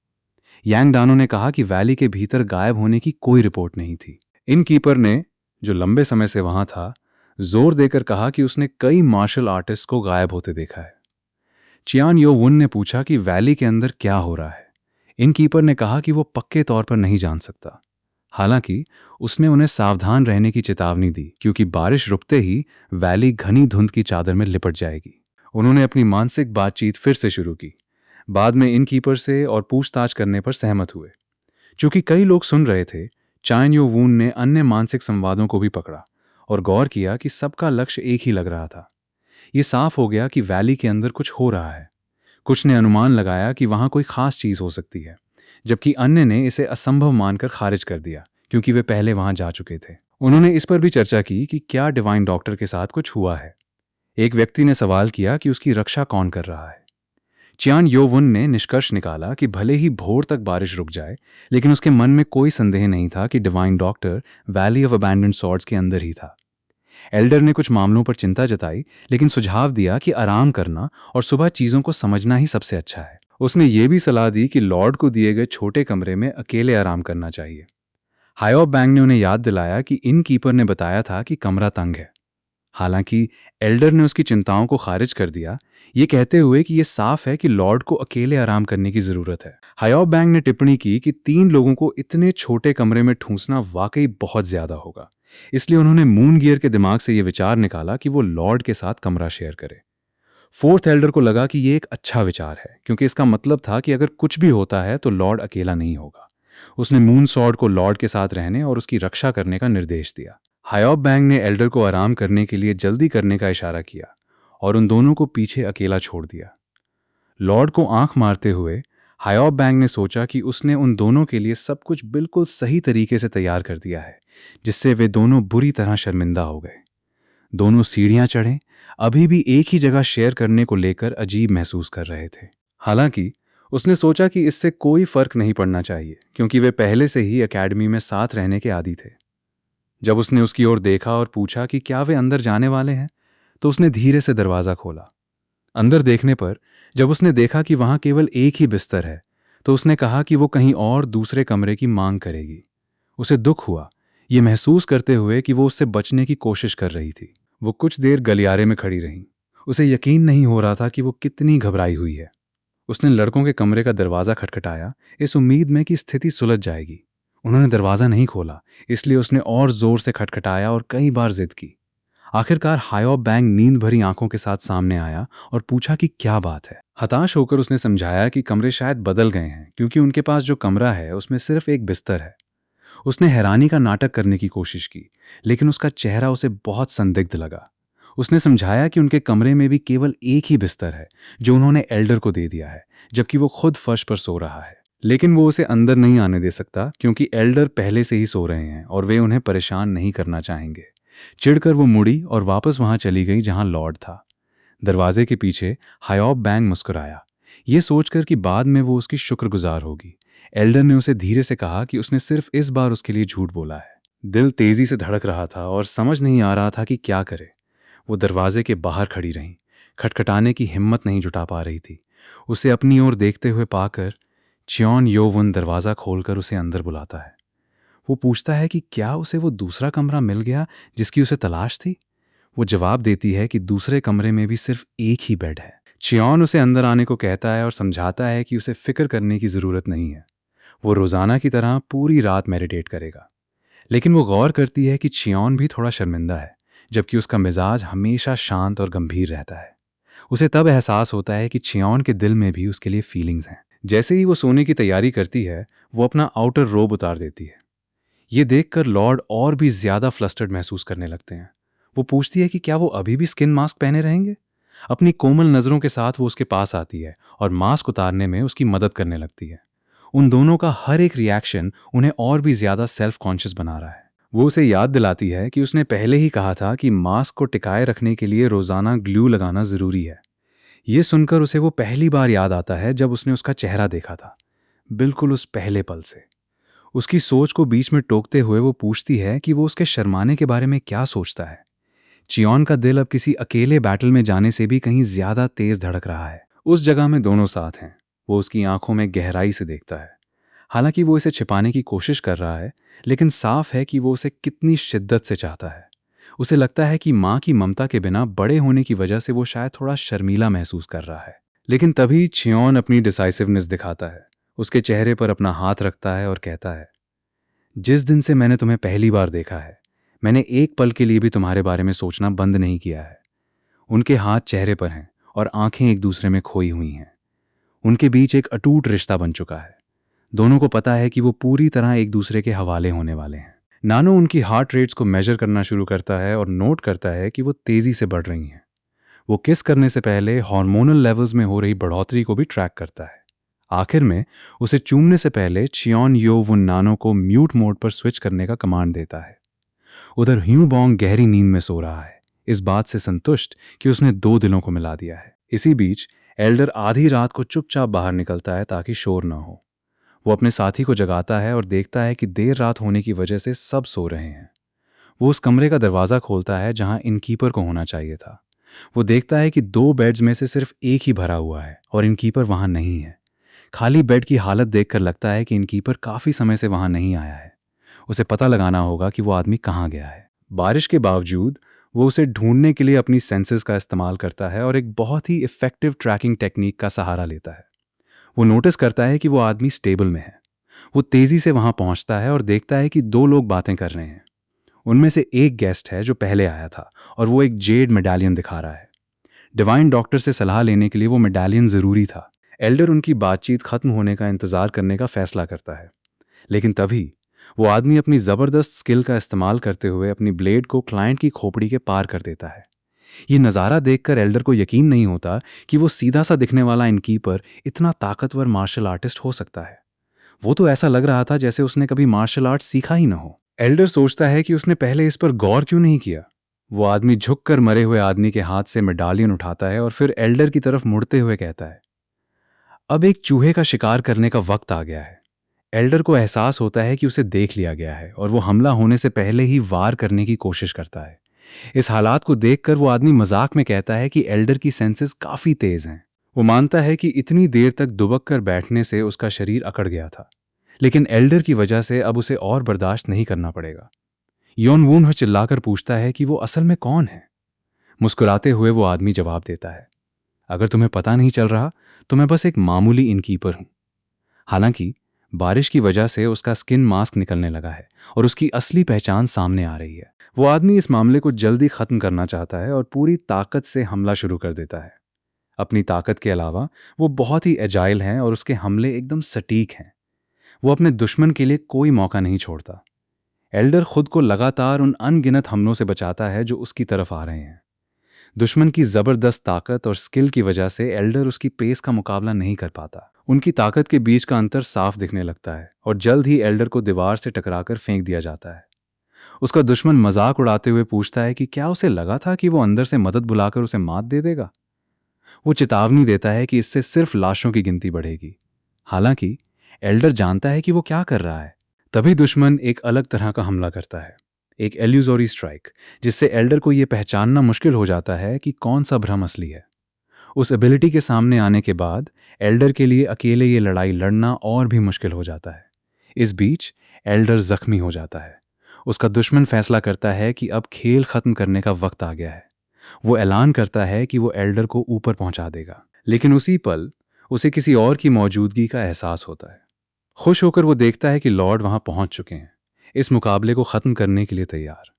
यांग डानो ने कहा कि वैली के भीतर गायब होने की कोई रिपोर्ट नहीं थी। इनकीपर ने, जो लंबे समय से वहां था, जोर देकर कहा कि उसने कई मार्शल आर्टिस्ट को गायब होते देखा है। चियान यो वुन ने पूछा कि वैली के अंदर क्या हो रहा है। इनकीपर ने कहा कि वो पक्के तौर पर नहीं जान सकता। हालांकि उसने उन्हें सावधान रहने की चेतावनी दी, क्योंकि बारिश रुकते ही वैली घनी धुंध की चादर में लिपट जाएगी। उन्होंने अपनी मानसिक बातचीत फिर से शुरू की। बाद में इनकीपर से और पूछताछ करने पर सहमत हुए। चूंकि कई लोग सुन रहे थे, चाइन यो वून ने अन्य मानसिक संवादों को भी पकड़ा और गौर किया कि सबका लक्ष्य एक ही लग रहा था। ये साफ हो गया कि वैली के अंदर कुछ हो रहा है। कुछ ने अनुमान लगाया कि वहां कोई खास चीज हो सकती है, जबकि अन्य ने इसे असंभव मानकर खारिज कर दिया, क्योंकि वे पहले वहां जा चुके थे। उन्होंने इस पर भी चर्चा की कि क्या डिवाइन डॉक्टर के साथ कुछ हुआ है। एक व्यक्ति ने सवाल किया कि उसकी रक्षा कौन कर रहा है। चियान योवुन ने निष्कर्ष निकाला कि भले ही भोर तक बारिश रुक जाए, लेकिन उसके मन में कोई संदेह नहीं था कि divine doctor valley of abandoned swords के अंदर ही था। एल्डर ने कुछ मामलों पर चिंता जताई, लेकिन सुझाव दिया कि आराम करना और सुबह चीजों को समझना ही सबसे अच्छा है। उसने ये भी सलाह दी कि लॉर्ड को दिए गए छोटे कमरे में अकेले आराम करना चाहिए। हायोब बैंग ने उन्हें याद दिलाया कि इनकीपर ने बताया था कि कमरा तंग है। हालांकि एल्डर ने उसकी चिंताओं को खारिज कर दिया, ये कहते हुए कि यह साफ है कि लॉर्ड को अकेले आराम करने की जरूरत है। हायोब बैंग ने टिप्पणी की कि 3 लोगों को इतने छोटे कमरे में ठूंसना वाकई बहुत ज्यादा होगा। इसलिए उन्होंने मून गियर के दिमाग से यह विचार निकाला कि वो लॉर्ड के साथ कमरा शेयर करे। फोर्थ एल्डर को लगा कि यह एक अच्छा विचार है, क्योंकि इसका मतलब था कि अगर कुछ भी होता है तो लॉर्ड अकेला नहीं होगा। उसने मून सॉर्ड को लॉर्ड के साथ रहने और उसकी रक्षा करने का निर्देश दिया। हायोब बैंग ने एल्डर को आराम करने के लिए जल्दी करने का इशारा किया और उन दोनों को पीछे अकेला छोड़ दिया। लॉर्ड को आंख मारते हुए हायोब बैंग ने सोचा कि उसने उन दोनों के लिए सब कुछ बिल्कुल सही तरीके से तैयार कर दिया है, जिससे वे दोनों बुरी तरह शर्मिंदा हो गए। दोनों सीढ़ियां चढ़े, अभी भी एक ही जगह शेयर करने को लेकर अजीब महसूस कर रहे थे। हालांकि उसने सोचा कि इससे कोई फर्क नहीं पड़ना चाहिए, क्योंकि वे पहले से ही एकेडमी में साथ रहने के आदी थे। जब उसने उसकी ओर देखा और पूछा कि क्या वे अंदर जाने वाले हैं, तो उसने धीरे से दरवाज़ा खोला। अंदर देखने पर जब उसने देखा कि वहां केवल एक ही बिस्तर है, तो उसने कहा कि वो कहीं और दूसरे कमरे की मांग करेगी। उसे दुख हुआ, ये महसूस करते हुए कि वो उससे बचने की कोशिश कर रही थी। वो कुछ देर गलियारे में खड़ी रही। उसे यकीन नहीं हो रहा था कि वो कितनी घबराई हुई है। उसने लड़कों के कमरे का दरवाज़ा खटखटाया, इस उम्मीद में कि स्थिति सुलझ जाएगी। उन्होंने दरवाज़ा नहीं खोला, इसलिए उसने और जोर से खटखटाया और कई बार जिद की। आखिरकार हायोब बैंग नींद भरी आंखों के साथ सामने आया और पूछा कि क्या बात है। हताश होकर उसने समझाया कि कमरे शायद बदल गए हैं, क्योंकि उनके पास जो कमरा है उसमें सिर्फ एक बिस्तर है। उसने हैरानी का नाटक करने की कोशिश की, लेकिन उसका चेहरा उसे बहुत संदिग्ध लगा। उसने समझाया कि उनके कमरे में भी केवल एक ही बिस्तर है, जो उन्होंने एल्डर को दे दिया है, जबकि वो खुद फर्श पर सो रहा है। लेकिन वो उसे अंदर नहीं आने दे सकता, क्योंकि एल्डर पहले से ही सो रहे हैं और वे उन्हें परेशान नहीं करना चाहेंगे। चिढ़कर वो मुड़ी और वापस वहां चली गई जहां लॉर्ड था। दरवाजे के पीछे हायॉब बैंग मुस्कुराया, ये सोचकर कि बाद में वो उसकी शुक्रगुजार होगी। एल्डर ने उसे धीरे से कहा कि उसने सिर्फ इस बार उसके लिए झूठ बोला है। दिल तेजी से धड़क रहा था और समझ नहीं आ रहा था कि क्या करे। वो दरवाजे के बाहर खड़ी रहीं, खटखटाने की हिम्मत नहीं जुटा पा रही थी। उसे अपनी ओर देखते हुए पाकर च्योन यो वुन दरवाज़ा खोलकर उसे अंदर बुलाता है। वो पूछता है कि क्या उसे वो दूसरा कमरा मिल गया जिसकी उसे तलाश थी। वो जवाब देती है कि दूसरे कमरे में भी सिर्फ एक ही बेड है। चियॉन उसे अंदर आने को कहता है और समझाता है कि उसे फिक्र करने की ज़रूरत नहीं है, वो रोज़ाना की तरह पूरी रात मेडिटेट करेगा। लेकिन वो गौर करती है कि चियॉन भी थोड़ा शर्मिंदा है, जबकि उसका मिजाज हमेशा शांत और गंभीर रहता है। उसे तब एहसास होता है कि चियॉन के दिल में भी उसके लिए फीलिंग्स हैं। जैसे ही वो सोने की तैयारी करती है, वो अपना आउटर रोब उतार देती है। ये देखकर लॉर्ड और भी ज़्यादा फ्लस्टर्ड महसूस करने लगते हैं। वो पूछती है कि क्या वो अभी भी स्किन मास्क पहने रहेंगे। अपनी कोमल नज़रों के साथ वो उसके पास आती है और मास्क उतारने में उसकी मदद करने लगती है। उन दोनों का हर एक रिएक्शन उन्हें और भी ज़्यादा सेल्फ कॉन्शियस बना रहा है। वो उसे याद दिलाती है कि उसने पहले ही कहा था कि मास्क को टिकाए रखने के लिए रोज़ाना ग्लू लगाना ज़रूरी है। ये सुनकर उसे वो पहली बार याद आता है जब उसने उसका चेहरा देखा था, बिल्कुल उस पहले पल से। उसकी सोच को बीच में टोकते हुए वो पूछती है कि वो उसके शर्माने के बारे में क्या सोचता है। चियॉन का दिल अब किसी अकेले बैटल में जाने से भी कहीं ज्यादा तेज धड़क रहा है। उस जगह में दोनों साथ हैं। वो उसकी आंखों में गहराई से देखता है। हालांकि वो इसे छिपाने की कोशिश कर रहा है, लेकिन साफ है कि वो उसे कितनी शिद्दत से चाहता है। उसे लगता है कि माँ की ममता के बिना बड़े होने की वजह से वो शायद थोड़ा शर्मीला महसूस कर रहा है। लेकिन तभी चियॉन अपनी डिसाइसिवनेस दिखाता है। उसके चेहरे पर अपना हाथ रखता है और कहता है, जिस दिन से मैंने तुम्हें पहली बार देखा है, मैंने एक पल के लिए भी तुम्हारे बारे में सोचना बंद नहीं किया है। उनके हाथ चेहरे पर हैं और आंखें एक दूसरे में खोई हुई हैं। उनके बीच एक अटूट रिश्ता बन चुका है। दोनों को पता है कि वो पूरी तरह एक दूसरे के हवाले होने वाले हैं। नानो उनकी हार्ट रेट्स को मेजर करना शुरू करता है और नोट करता है कि वो तेजी से बढ़ रही हैं। वो किस करने से पहले हार्मोनल लेवल्स में हो रही बढ़ोतरी को भी ट्रैक करता है। आखिर में उसे चूमने से पहले चियॉन यो वुन नानो को म्यूट मोड पर स्विच करने का कमांड देता है। उधर ह्यू बॉन्ग गहरी नींद में सो रहा है, इस बात से संतुष्ट कि उसने दो दिलों को मिला दिया है। इसी बीच एल्डर आधी रात को चुपचाप बाहर निकलता है ताकि शोर न हो। वो अपने साथी को जगाता है और देखता है कि देर रात होने की वजह से सब सो रहे हैं। वो उस कमरे का दरवाज़ा खोलता है जहां इनकीपर को होना चाहिए था। वो देखता है कि दो बेड्स में से सिर्फ एक ही भरा हुआ है और इनकीपर वहां नहीं है। खाली बेड की हालत देखकर लगता है कि इनकीपर काफ़ी समय से वहां नहीं आया है। उसे पता लगाना होगा कि वो आदमी कहाँ गया है। बारिश के बावजूद वो उसे ढूंढने के लिए अपनी सेंसेस का इस्तेमाल करता है और एक बहुत ही इफ़ेक्टिव ट्रैकिंग टेक्निक का सहारा लेता है। वो नोटिस करता है कि वो आदमी स्टेबल में है। वो तेज़ी से वहां पहुंचता है और देखता है कि दो लोग बातें कर रहे हैं। उनमें से एक गेस्ट है जो पहले आया था और वो एक जेड मेडालियन दिखा रहा है। डिवाइन डॉक्टर से सलाह लेने के लिए वो मेडालियन ज़रूरी था। एल्डर उनकी बातचीत खत्म होने का इंतज़ार करने का फैसला करता है, लेकिन तभी वो आदमी अपनी ज़बरदस्त स्किल का इस्तेमाल करते हुए अपनी ब्लेड को क्लाइंट की खोपड़ी के पार कर देता है। ये नज़ारा देखकर एल्डर को यकीन नहीं होता कि वो सीधा सा दिखने वाला इनकीपर इतना ताकतवर मार्शल आर्टिस्ट हो सकता है। वो तो ऐसा लग रहा था जैसे उसने कभी मार्शल आर्ट सीखा ही ना हो। एल्डर सोचता है कि उसने पहले इस पर गौर क्यों नहीं किया। वो आदमी झुककर मरे हुए आदमी के हाथ से मेडालियन उठाता है और फिर एल्डर की तरफ मुड़ते हुए कहता है, अब एक चूहे का शिकार करने का वक्त आ गया है। एल्डर को एहसास होता है कि उसे देख लिया गया है और वो हमला होने से पहले ही वार करने की कोशिश करता है। इस हालात को देखकर वो आदमी मजाक में कहता है कि एल्डर की सेंसेस काफी तेज हैं। वो मानता है कि इतनी देर तक दुबक कर बैठने से उसका शरीर अकड़ गया था, लेकिन एल्डर की वजह से अब उसे और बर्दाश्त नहीं करना पड़ेगा। योन वून चिल्लाकर पूछता है कि वो असल में कौन है। मुस्कुराते हुए वो आदमी जवाब देता है, अगर तुम्हें पता नहीं चल रहा तो मैं बस एक मामूली इनकीपर हूं। हालांकि बारिश की वजह से उसका स्किन मास्क निकलने लगा है और उसकी असली पहचान सामने आ रही है। वो आदमी इस मामले को जल्दी खत्म करना चाहता है और पूरी ताकत से हमला शुरू कर देता है। अपनी ताकत के अलावा वो बहुत ही एजाइल हैं और उसके हमले एकदम सटीक हैं। वो अपने दुश्मन के लिए कोई मौका नहीं छोड़ता। एल्डर खुद को लगातार उन अनगिनत हमलों से बचाता है जो उसकी तरफ आ रहे हैं। दुश्मन की जबरदस्त ताकत और स्किल की वजह से एल्डर उसकी पेस का मुकाबला नहीं कर पाता। उनकी ताकत के बीच का अंतर साफ दिखने लगता है और जल्द ही एल्डर को दीवार से टकराकर फेंक दिया जाता है। उसका दुश्मन मजाक उड़ाते हुए पूछता है कि क्या उसे लगा था कि वो अंदर से मदद बुलाकर उसे मात दे देगा। वो चेतावनी देता है कि इससे सिर्फ लाशों की गिनती बढ़ेगी। हालांकि एल्डर जानता है कि वो क्या कर रहा है। तभी दुश्मन एक अलग तरह का हमला करता है, एक एल्यूजोरी स्ट्राइक, जिससे एल्डर को यह पहचानना मुश्किल हो जाता है कि कौन सा भ्रम असली है। उस एबिलिटी के सामने आने के बाद एल्डर के लिए अकेले ये लड़ाई लड़ना और भी मुश्किल हो जाता है। इस बीच एल्डर जख्मी हो जाता है। उसका दुश्मन फैसला करता है कि अब खेल खत्म करने का वक्त आ गया है। वो ऐलान करता है कि वो एल्डर को ऊपर पहुंचा देगा, लेकिन उसी पल उसे किसी और की मौजूदगी का एहसास होता है। खुश होकर वो देखता है कि लॉर्ड वहां पहुंच चुके हैं, इस मुकाबले को खत्म करने के लिए तैयार।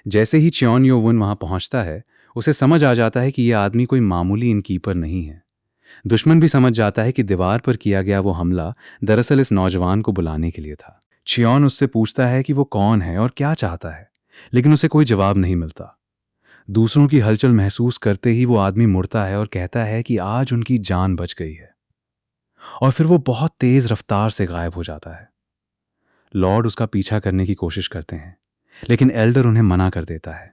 जैसे ही च्योन यो वन वहां पहुंचता है, उसे समझ आ जाता है कि यह आदमी कोई मामूली इनकीपर नहीं है। दुश्मन भी समझ जाता है कि दीवार पर किया गया वो हमला दरअसल इस नौजवान को बुलाने के लिए था। चियोन उससे पूछता है कि वो कौन है और क्या चाहता है, लेकिन उसे कोई जवाब नहीं मिलता। दूसरों की हलचल महसूस करते ही वो आदमी मुड़ता है और कहता है कि आज उनकी जान बच गई है, और फिर वो बहुत तेज रफ्तार से गायब हो जाता है। लॉर्ड उसका पीछा करने की कोशिश करते हैं, लेकिन एल्डर उन्हें मना कर देता है।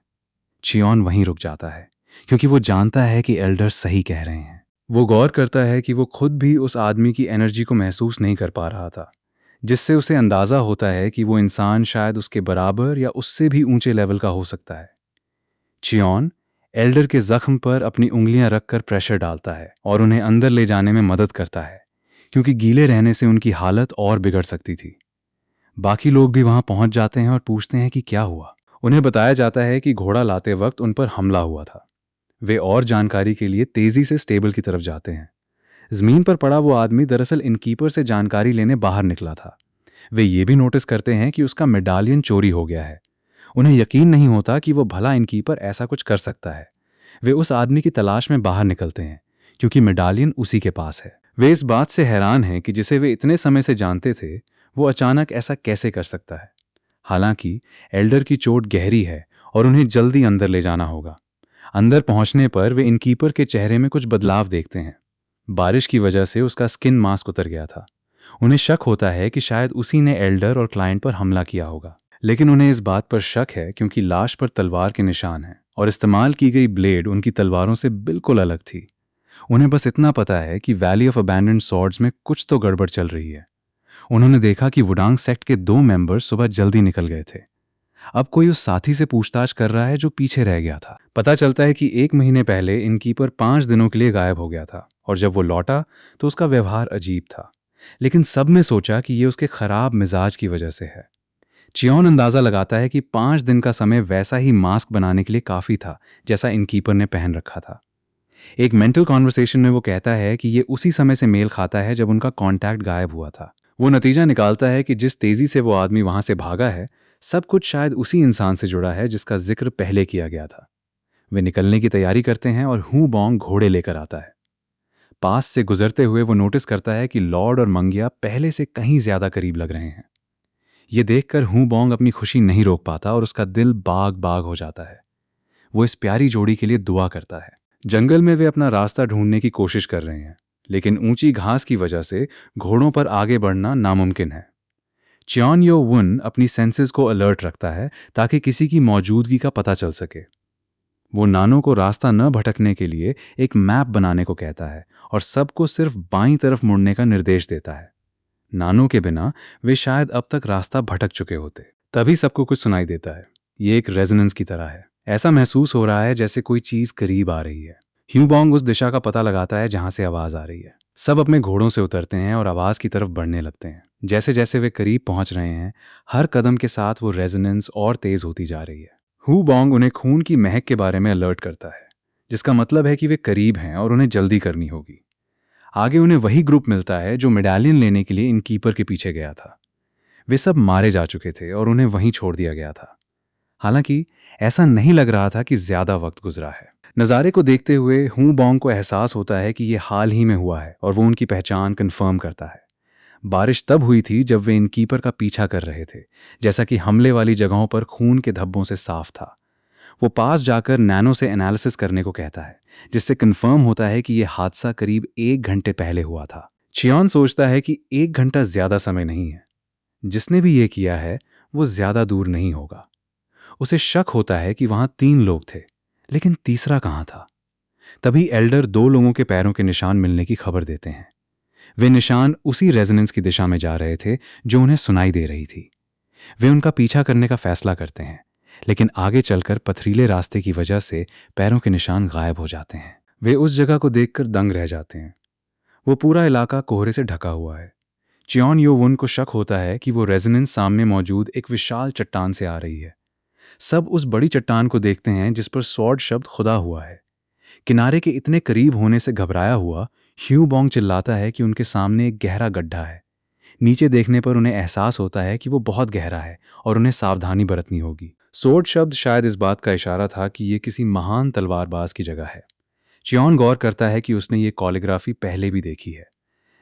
चियोन वहीं रुक जाता है, क्योंकि वो जानता है कि एल्डर सही कह रहे हैं। वो गौर करता है कि वो खुद भी उस आदमी की एनर्जी को महसूस नहीं कर पा रहा था, जिससे उसे अंदाज़ा होता है कि वो इंसान शायद उसके बराबर या उससे भी ऊंचे लेवल का हो सकता है। चियोन एल्डर के जख्म पर अपनी उंगलियां रखकर प्रेशर डालता है और उन्हें अंदर ले जाने में मदद करता है, क्योंकि गीले रहने से उनकी हालत और बिगड़ सकती थी। बाकी लोग भी वहां पहुंच जाते हैं और पूछते हैं कि क्या हुआ। उन्हें बताया जाता है कि घोड़ा लाते वक्त उन पर हमला हुआ था। वे और जानकारी के लिए तेजी से स्टेबल की तरफ जाते हैं। जमीन पर पड़ा वो आदमी दरअसल इनकीपर से जानकारी लेने बाहर निकला था। वे ये भी नोटिस करते हैं कि उसका मेडालियन चोरी हो गया है। उन्हें यकीन नहीं होता कि वो भला इनकीपर ऐसा कुछ कर सकता है। वे उस आदमी की तलाश में बाहर निकलते हैं, क्योंकि मेडालियन उसी के पास है। वे इस बात से हैरान हैं कि जिसे वे इतने समय से जानते थे, वो अचानक ऐसा कैसे कर सकता है। हालांकि एल्डर की चोट गहरी है और उन्हें जल्दी अंदर ले जाना होगा। अंदर पहुंचने पर वे इनकीपर के चेहरे में कुछ बदलाव देखते हैं। बारिश की वजह से उसका स्किन मास्क उतर गया था। उन्हें शक होता है कि शायद उसी ने एल्डर और क्लाइंट पर हमला किया होगा, लेकिन उन्हें इस बात पर शक है क्योंकि लाश पर तलवार के निशान हैं और इस्तेमाल की गई ब्लेड उनकी तलवारों से बिल्कुल अलग थी। उन्हें बस इतना पता है कि वैली ऑफ अबैंडन्ड सॉर्ड्स में कुछ तो गड़बड़ चल रही है। उन्होंने देखा कि वुडांग सेक्ट के 2 मेंबर्स सुबह जल्दी निकल गए थे। अब कोई उस साथी से पूछताछ कर रहा है जो पीछे रह गया था। पता चलता है कि 1 महीने पहले इनकीपर 5 दिनों के लिए गायब हो गया था, और जब वो लौटा तो उसका व्यवहार अजीब था। लेकिन सब ने सोचा कि ये उसके खराब मिजाज की वजह से है। चियोन अंदाजा लगाता है कि 5 दिन का समय वैसा ही मास्क बनाने के लिए काफी था जैसा इनकीपर ने पहन रखा था। एक मेंटल कॉन्वर्सेशन में वो कहता है कि ये उसी समय से मेल खाता है जब उनका कांटेक्ट गायब हुआ था। वो नतीजा निकालता है कि जिस तेजी से वो आदमी वहां से भागा है, सब कुछ शायद उसी इंसान से जुड़ा है जिसका जिक्र पहले किया गया था। वे निकलने की तैयारी करते हैं और हू बॉन्ग घोड़े लेकर आता है। पास से गुजरते हुए वो नोटिस करता है कि लॉर्ड और मंगिया पहले से कहीं ज्यादा करीब लग रहे हैं। ये देखकर हू बॉन्ग अपनी खुशी नहीं रोक पाता और उसका दिल बाग बाग हो जाता है। वो इस प्यारी जोड़ी के लिए दुआ करता है। जंगल में वे अपना रास्ता ढूंढने की कोशिश कर रहे हैं, लेकिन ऊंची घास की वजह से घोड़ों पर आगे बढ़ना नामुमकिन है। च्योन यो वन अपनी सेंसेस को अलर्ट रखता है ताकि किसी की मौजूदगी का पता चल सके। वो नानो को रास्ता न भटकने के लिए एक मैप बनाने को कहता है और सबको सिर्फ बाईं तरफ मुड़ने का निर्देश देता है। नानो के बिना वे शायद अब तक रास्ता भटक चुके होते। तभी सबको कुछ सुनाई देता है। ये एक रेजोनेंस की तरह है। ऐसा महसूस हो रहा है जैसे कोई चीज करीब आ रही है। ह्यू बॉन्ग उस दिशा का पता लगाता है जहां से आवाज आ रही है। सब अपने घोड़ों से उतरते हैं और आवाज की तरफ बढ़ने लगते हैं। जैसे जैसे वे करीब पहुंच रहे हैं, हर कदम के साथ वो रेजोनेंस और तेज होती जा रही है। हू बॉन्ग उन्हें खून की महक के बारे में अलर्ट करता है, जिसका मतलब है कि वे करीब हैं और उन्हें जल्दी करनी होगी। आगे उन्हें वही ग्रुप मिलता है जो मेडालियन लेने के लिए इनकीपर के पीछे गया था। वे सब मारे जा चुके थे और उन्हें वहीं छोड़ दिया गया था। हालांकि ऐसा नहीं लग रहा था कि ज्यादा वक्त गुजरा है। नज़ारे को देखते हुए हू बॉन्ग को एहसास होता है कि ये हाल ही में हुआ है और वो उनकी पहचान कंफर्म करता है। बारिश तब हुई थी जब वे इनकीपर का पीछा कर रहे थे, जैसा कि हमले वाली जगहों पर खून के धब्बों से साफ था। वो पास जाकर नैनो से एनालिसिस करने को कहता है, जिससे कंफर्म होता है कि यह हादसा करीब 1 घंटे पहले हुआ था। चियान सोचता है कि 1 घंटा ज्यादा समय नहीं है। जिसने भी ये किया है वो ज्यादा दूर नहीं होगा। उसे शक होता है कि वहां 3 लोग थे, लेकिन तीसरा कहाँ था। तभी एल्डर 2 लोगों के पैरों के निशान मिलने की खबर देते हैं। वे निशान उसी रेजोनेंस की दिशा में जा रहे थे जो उन्हें सुनाई दे रही थी। वे उनका पीछा करने का फैसला करते हैं, लेकिन आगे चलकर पथरीले रास्ते की वजह से पैरों के निशान गायब हो जाते हैं। वे उस जगह को देखकर दंग रह जाते हैं। वो पूरा इलाका कोहरे से ढका हुआ है। चियोन यो वुन को शक होता है कि वो रेजोनेंस सामने मौजूद एक विशाल चट्टान से आ रही है। सब उस बड़ी चट्टान को देखते हैं जिस पर स्वॉर्ड शब्द खुदा हुआ है। किनारे के इतने करीब होने से घबराया हुआ ह्यू बॉन्ग चिल्लाता है कि उनके सामने एक गहरा गड्ढा है। नीचे देखने पर उन्हें एहसास होता है कि वो बहुत गहरा है और उन्हें सावधानी बरतनी होगी। सोर्ड शब्द शायद इस बात का इशारा था कि ये किसी महान तलवारबाज की जगह है। चियोन गौर करता है कि उसने ये कॉलिग्राफी पहले भी देखी है।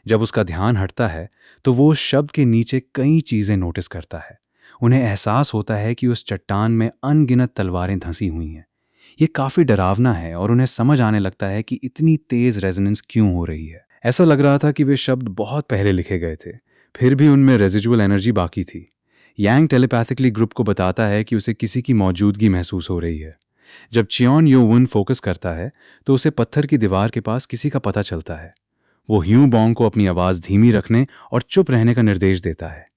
जब उसका ध्यान हटता है तो वो उस शब्द के नीचे कई चीजें नोटिस करता है। उन्हें एहसास होता है कि उस चट्टान में अनगिनत तलवारें धंसी हुई हैं। ये काफी डरावना है और उन्हें समझ आने लगता है कि इतनी तेज रेजोनेंस क्यों हो रही है। ऐसा लग रहा था कि वे शब्द बहुत पहले लिखे गए थे, फिर भी उनमें रेजिजुअल एनर्जी बाकी थी। यांग टेलीपैथिकली ग्रुप को बताता है कि उसे किसी की मौजूदगी महसूस हो रही है। जब चियोन यो वुन फोकस करता है तो उसे पत्थर की दीवार के पास किसी का पता चलता है। वो ह्यू बॉन्ग को अपनी आवाज धीमी रखने और चुप रहने का निर्देश देता है।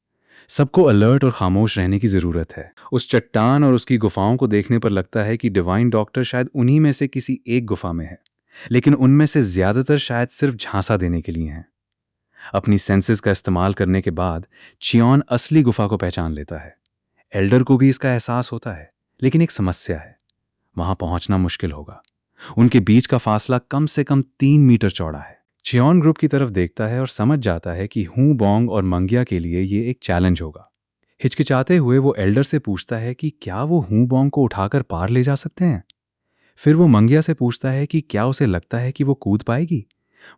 सबको अलर्ट और खामोश रहने की जरूरत है। उस चट्टान और उसकी गुफाओं को देखने पर लगता है कि डिवाइन डॉक्टर शायद उन्हीं में से किसी एक गुफा में है, लेकिन उनमें से ज्यादातर शायद सिर्फ झांसा देने के लिए हैं। अपनी सेंसेस का इस्तेमाल करने के बाद चियोन असली गुफा को पहचान लेता है। एल्डर को भी इसका एहसास होता है, लेकिन एक समस्या है, वहां पहुंचना मुश्किल होगा। उनके बीच का फासला कम से कम 3 मीटर चौड़ा है। चियोन ग्रुप की तरफ देखता है और समझ जाता है कि हूँ बॉन्ग और मंगिया के लिए ये एक चैलेंज होगा। हिचकिचाते हुए वो एल्डर से पूछता है कि क्या वो हूँ बॉन्ग को उठाकर पार ले जा सकते हैं। फिर वो मंगिया से पूछता है कि क्या उसे लगता है कि वो कूद पाएगी।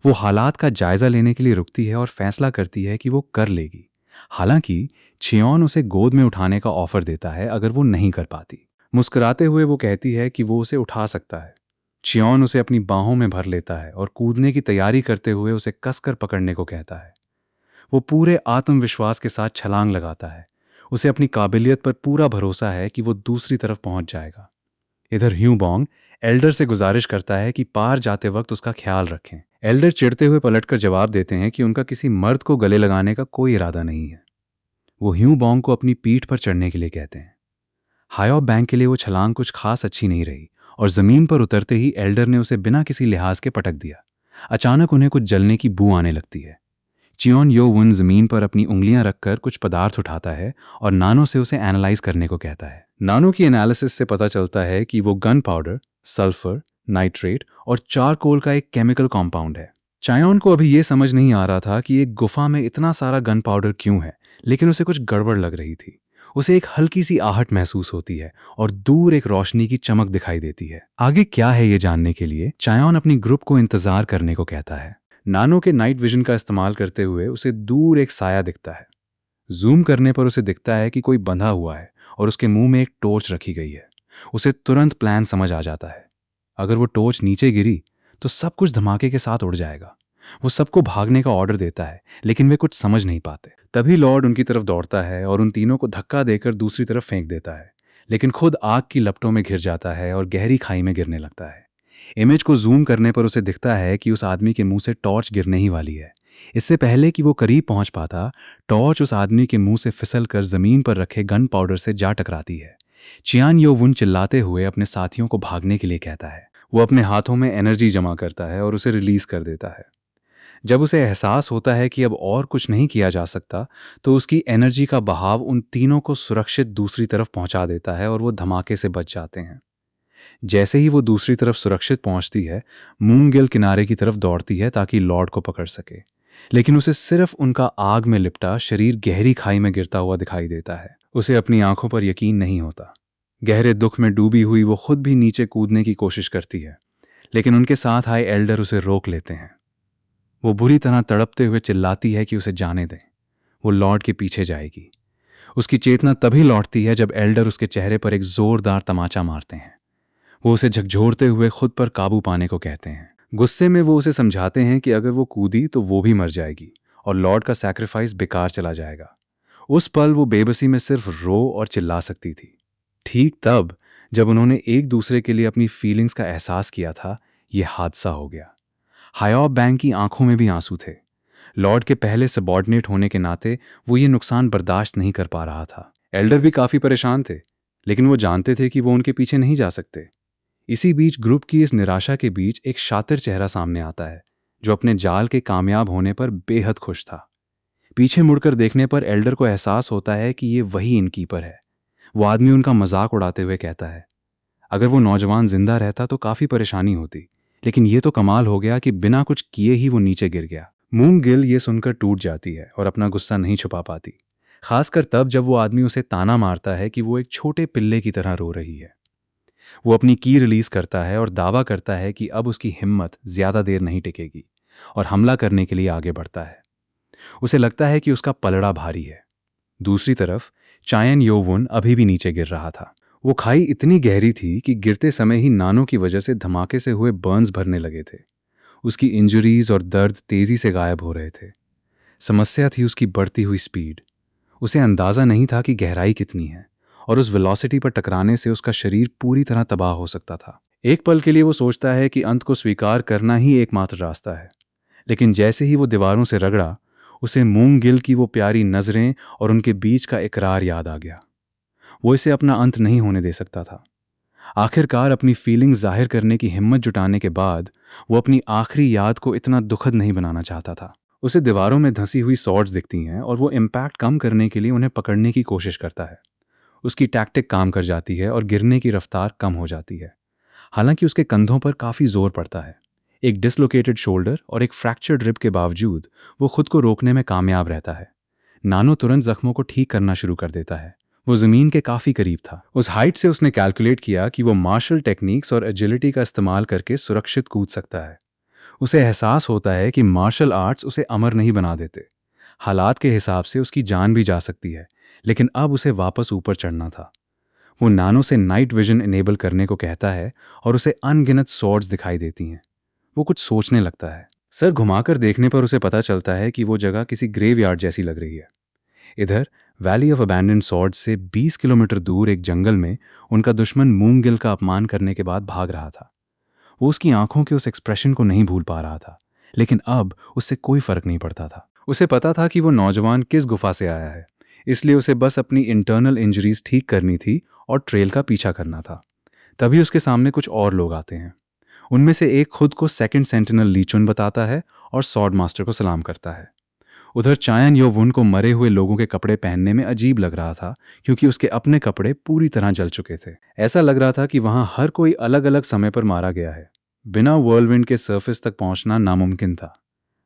वो हालात का जायजा लेने के लिए रुकती है और फैसला करती है कि वो कर लेगी। हालांकि चियोन उसे गोद में उठाने का ऑफर देता है अगर वो नहीं कर पाती। मुस्कुराते हुए वो कहती है कि वो उसे उठा सकता है। चियोन उसे अपनी बाहों में भर लेता है और कूदने की तैयारी करते हुए उसे कसकर पकड़ने को कहता है। वो पूरे आत्मविश्वास के साथ छलांग लगाता है। उसे अपनी काबिलियत पर पूरा भरोसा है कि वो दूसरी तरफ पहुंच जाएगा। इधर ह्यू बॉन्ग एल्डर से गुजारिश करता है कि पार जाते वक्त उसका ख्याल रखें। एल्डर चिढ़ते हुए पलटकर जवाब देते हैं कि उनका किसी मर्द को गले लगाने का कोई इरादा नहीं है। वो ह्यू बॉन्ग को अपनी पीठ पर चढ़ने के लिए कहते हैं। हायॉप बैंक के लिए वो छलांग कुछ खास अच्छी नहीं रही और जमीन पर उतरते ही एल्डर ने उसे बिना किसी लिहाज के पटक दिया। अचानक उन्हें कुछ जलने की बू आने लगती है। चियोन यो वुन जमीन पर अपनी उंगलियां रखकर कुछ पदार्थ उठाता है और नानो से उसे एनालाइज करने को कहता है। नानो की एनालिसिस से पता चलता है कि वो गन पाउडर, सल्फर, नाइट्रेट और चारकोल का एक केमिकल कॉम्पाउंड है। चायोन को अभी ये समझ नहीं आ रहा था कि एक गुफा में इतना सारा गन पाउडर क्यों है, लेकिन उसे कुछ गड़बड़ लग रही थी। उसे एक हल्की सी आहट महसूस होती है और दूर एक रोशनी की चमक दिखाई देती है। आगे क्या है ये जानने के लिए चायोन अपनी ग्रुप को इंतजार करने को कहता है। नानो के नाइट विजन का इस्तेमाल करते हुए उसे दूर एक साया दिखता है। जूम करने पर उसे दिखता है कि कोई बंधा हुआ है और उसके मुंह में एक टॉर्च रखी गई है। उसे तुरंत प्लान समझ आ जाता है। अगर वो टॉर्च नीचे गिरी तो सब कुछ धमाके के साथ उड़ जाएगा। वो सबको भागने का ऑर्डर देता है, लेकिन वे कुछ समझ नहीं पाते। तभी लॉर्ड उनकी तरफ दौड़ता है और उन तीनों को धक्का देकर दूसरी तरफ फेंक देता है, लेकिन खुद आग की लपटों में घिर जाता है और गहरी खाई में गिरने लगता है। इमेज को जूम करने पर उसे दिखता है कि उस आदमी के मुंह से टॉर्च गिरने ही वाली है। इससे पहले कि वो करीब पहुंच पाता, टॉर्च उस आदमी के मुंह से फिसल कर जमीन पर रखे गन पाउडर से जा टकराती है। चियान यो वुन चिल्लाते हुए अपने साथियों को भागने के लिए कहता है। वो अपने हाथों में एनर्जी जमा करता है और उसे रिलीज कर देता है। जब उसे एहसास होता है कि अब और कुछ नहीं किया जा सकता, तो उसकी एनर्जी का बहाव उन तीनों को सुरक्षित दूसरी तरफ पहुंचा देता है और वो धमाके से बच जाते हैं। जैसे ही वो दूसरी तरफ सुरक्षित पहुंचती है, मूंगगिल किनारे की तरफ दौड़ती है ताकि लॉर्ड को पकड़ सके, लेकिन उसे सिर्फ उनका आग में लिपटा शरीर गहरी खाई में गिरता हुआ दिखाई देता है। उसे अपनी आंखों पर यकीन नहीं होता। गहरे दुख में डूबी हुई वो खुद भी नीचे कूदने की कोशिश करती है, लेकिन उनके साथ आए एल्डर उसे रोक लेते हैं। वो बुरी तरह तड़पते हुए चिल्लाती है कि उसे जाने दें, वो लॉर्ड के पीछे जाएगी। उसकी चेतना तभी लौटती है जब एल्डर उसके चेहरे पर एक जोरदार तमाचा मारते हैं। वो उसे झकझोरते हुए खुद पर काबू पाने को कहते हैं। गुस्से में वो उसे समझाते हैं कि अगर वो कूदी तो वो भी मर जाएगी और लॉर्ड का सैक्रिफाइस बेकार चला जाएगा। उस पल वो बेबसी में सिर्फ रो और चिल्ला सकती थी। ठीक तब जब उन्होंने एक दूसरे के लिए अपनी फीलिंग्स का एहसास किया था, ये हादसा हो गया। हायॉब बैंक की आंखों में भी आंसू थे। लॉर्ड के पहले सबॉर्डिनेट होने के नाते वो ये नुकसान बर्दाश्त नहीं कर पा रहा था। एल्डर भी काफ़ी परेशान थे, लेकिन वो जानते थे कि वो उनके पीछे नहीं जा सकते। इसी बीच ग्रुप की इस निराशा के बीच एक शातिर चेहरा सामने आता है, जो अपने जाल के कामयाब होने पर बेहद खुश था। पीछे मुड़कर देखने पर एल्डर को एहसास होता है कि ये वही इनकीपर है। वो आदमी उनका मजाक उड़ाते हुए कहता है, अगर वो नौजवान जिंदा रहता तो काफ़ी परेशानी होती, लेकिन ये तो कमाल हो गया कि बिना कुछ किए ही वो नीचे गिर गया। मूंग गिल ये सुनकर टूट जाती है और अपना गुस्सा नहीं छुपा पाती, खासकर तब जब वो आदमी उसे ताना मारता है कि वो एक छोटे पिल्ले की तरह रो रही है। वो अपनी की रिलीज करता है और दावा करता है कि अब उसकी हिम्मत ज्यादा देर नहीं टिकेगी और हमला करने के लिए आगे बढ़ता है। उसे लगता है कि उसका पलड़ा भारी है। दूसरी तरफ चायन योवुन अभी भी नीचे गिर रहा था। वो खाई इतनी गहरी थी कि गिरते समय ही नानों की वजह से धमाके से हुए बर्न्स भरने लगे थे। उसकी इंजरीज और दर्द तेजी से गायब हो रहे थे। समस्या थी उसकी बढ़ती हुई स्पीड। उसे अंदाजा नहीं था कि गहराई कितनी है और उस वेलोसिटी पर टकराने से उसका शरीर पूरी तरह तबाह हो सकता था। एक पल के लिए वो सोचता है कि अंत को स्वीकार करना ही एकमात्र रास्ता है, लेकिन जैसे ही वो दीवारों से रगड़ा, उसे मूंग गिल की वो प्यारी नजरें और उनके बीच का इकरार याद आ गया। वो इसे अपना अंत नहीं होने दे सकता था। आखिरकार अपनी फीलिंग जाहिर करने की हिम्मत जुटाने के बाद वो अपनी आखिरी याद को इतना दुखद नहीं बनाना चाहता था। उसे दीवारों में धंसी हुई सॉर्ड्स दिखती हैं और वो इम्पैक्ट कम करने के लिए उन्हें पकड़ने की कोशिश करता है। उसकी टैक्टिक काम कर जाती है और गिरने की रफ्तार कम हो जाती है। हालांकि उसके कंधों पर काफ़ी जोर पड़ता है। एक डिसलोकेटेड शोल्डर और एक फ्रैक्चर्ड रिब के बावजूद वो खुद को रोकने में कामयाब रहता है। नानो तुरंत जख्मों को ठीक करना शुरू कर देता है। वो ज़मीन के काफ़ी करीब था। उस हाइट से उसने कैलकुलेट किया कि वो मार्शल टेक्निक्स और एजिलिटी का इस्तेमाल करके सुरक्षित कूद सकता है। उसे एहसास होता है कि मार्शल आर्ट्स उसे अमर नहीं बना देते। हालात के हिसाब से उसकी जान भी जा सकती है, लेकिन अब उसे वापस ऊपर चढ़ना था। वो नानो से नाइट विजन इनेबल करने को कहता है और उसे अनगिनत सॉर्ड्स दिखाई देती हैं। वो कुछ सोचने लगता है। सर घुमाकर देखने पर उसे पता चलता है कि वो जगह किसी ग्रेवयार्ड जैसी लग रही है। इधर वैली ऑफ अबैंडन्ड सॉर्ड्स से 20 किलोमीटर दूर एक जंगल में उनका दुश्मन मूंग गिल का अपमान करने के बाद भाग रहा था। वो उसकी आंखों के उस एक्सप्रेशन को नहीं भूल पा रहा था, लेकिन अब उससे कोई फर्क नहीं पड़ता था। उसे पता था कि वो नौजवान किस गुफा से आया है, इसलिए उसे बस अपनी इंटरनल इंजरीज ठीक करनी थी और ट्रेल का पीछा करना था। तभी उसके सामने कुछ और लोग आते हैं। उनमें से एक खुद को सेकंड सेंटिनल लीचुन बताता है और सॉर्ड मास्टर को सलाम करता है। उधर चायन योवुन को मरे हुए लोगों के कपड़े पहनने में अजीब लग रहा था, क्योंकि उसके अपने कपड़े पूरी तरह जल चुके थे। ऐसा लग रहा था कि वहां हर कोई अलग अलग समय पर मारा गया है। बिना व्हर्लविंड के सरफेस तक पहुंचना नामुमकिन था।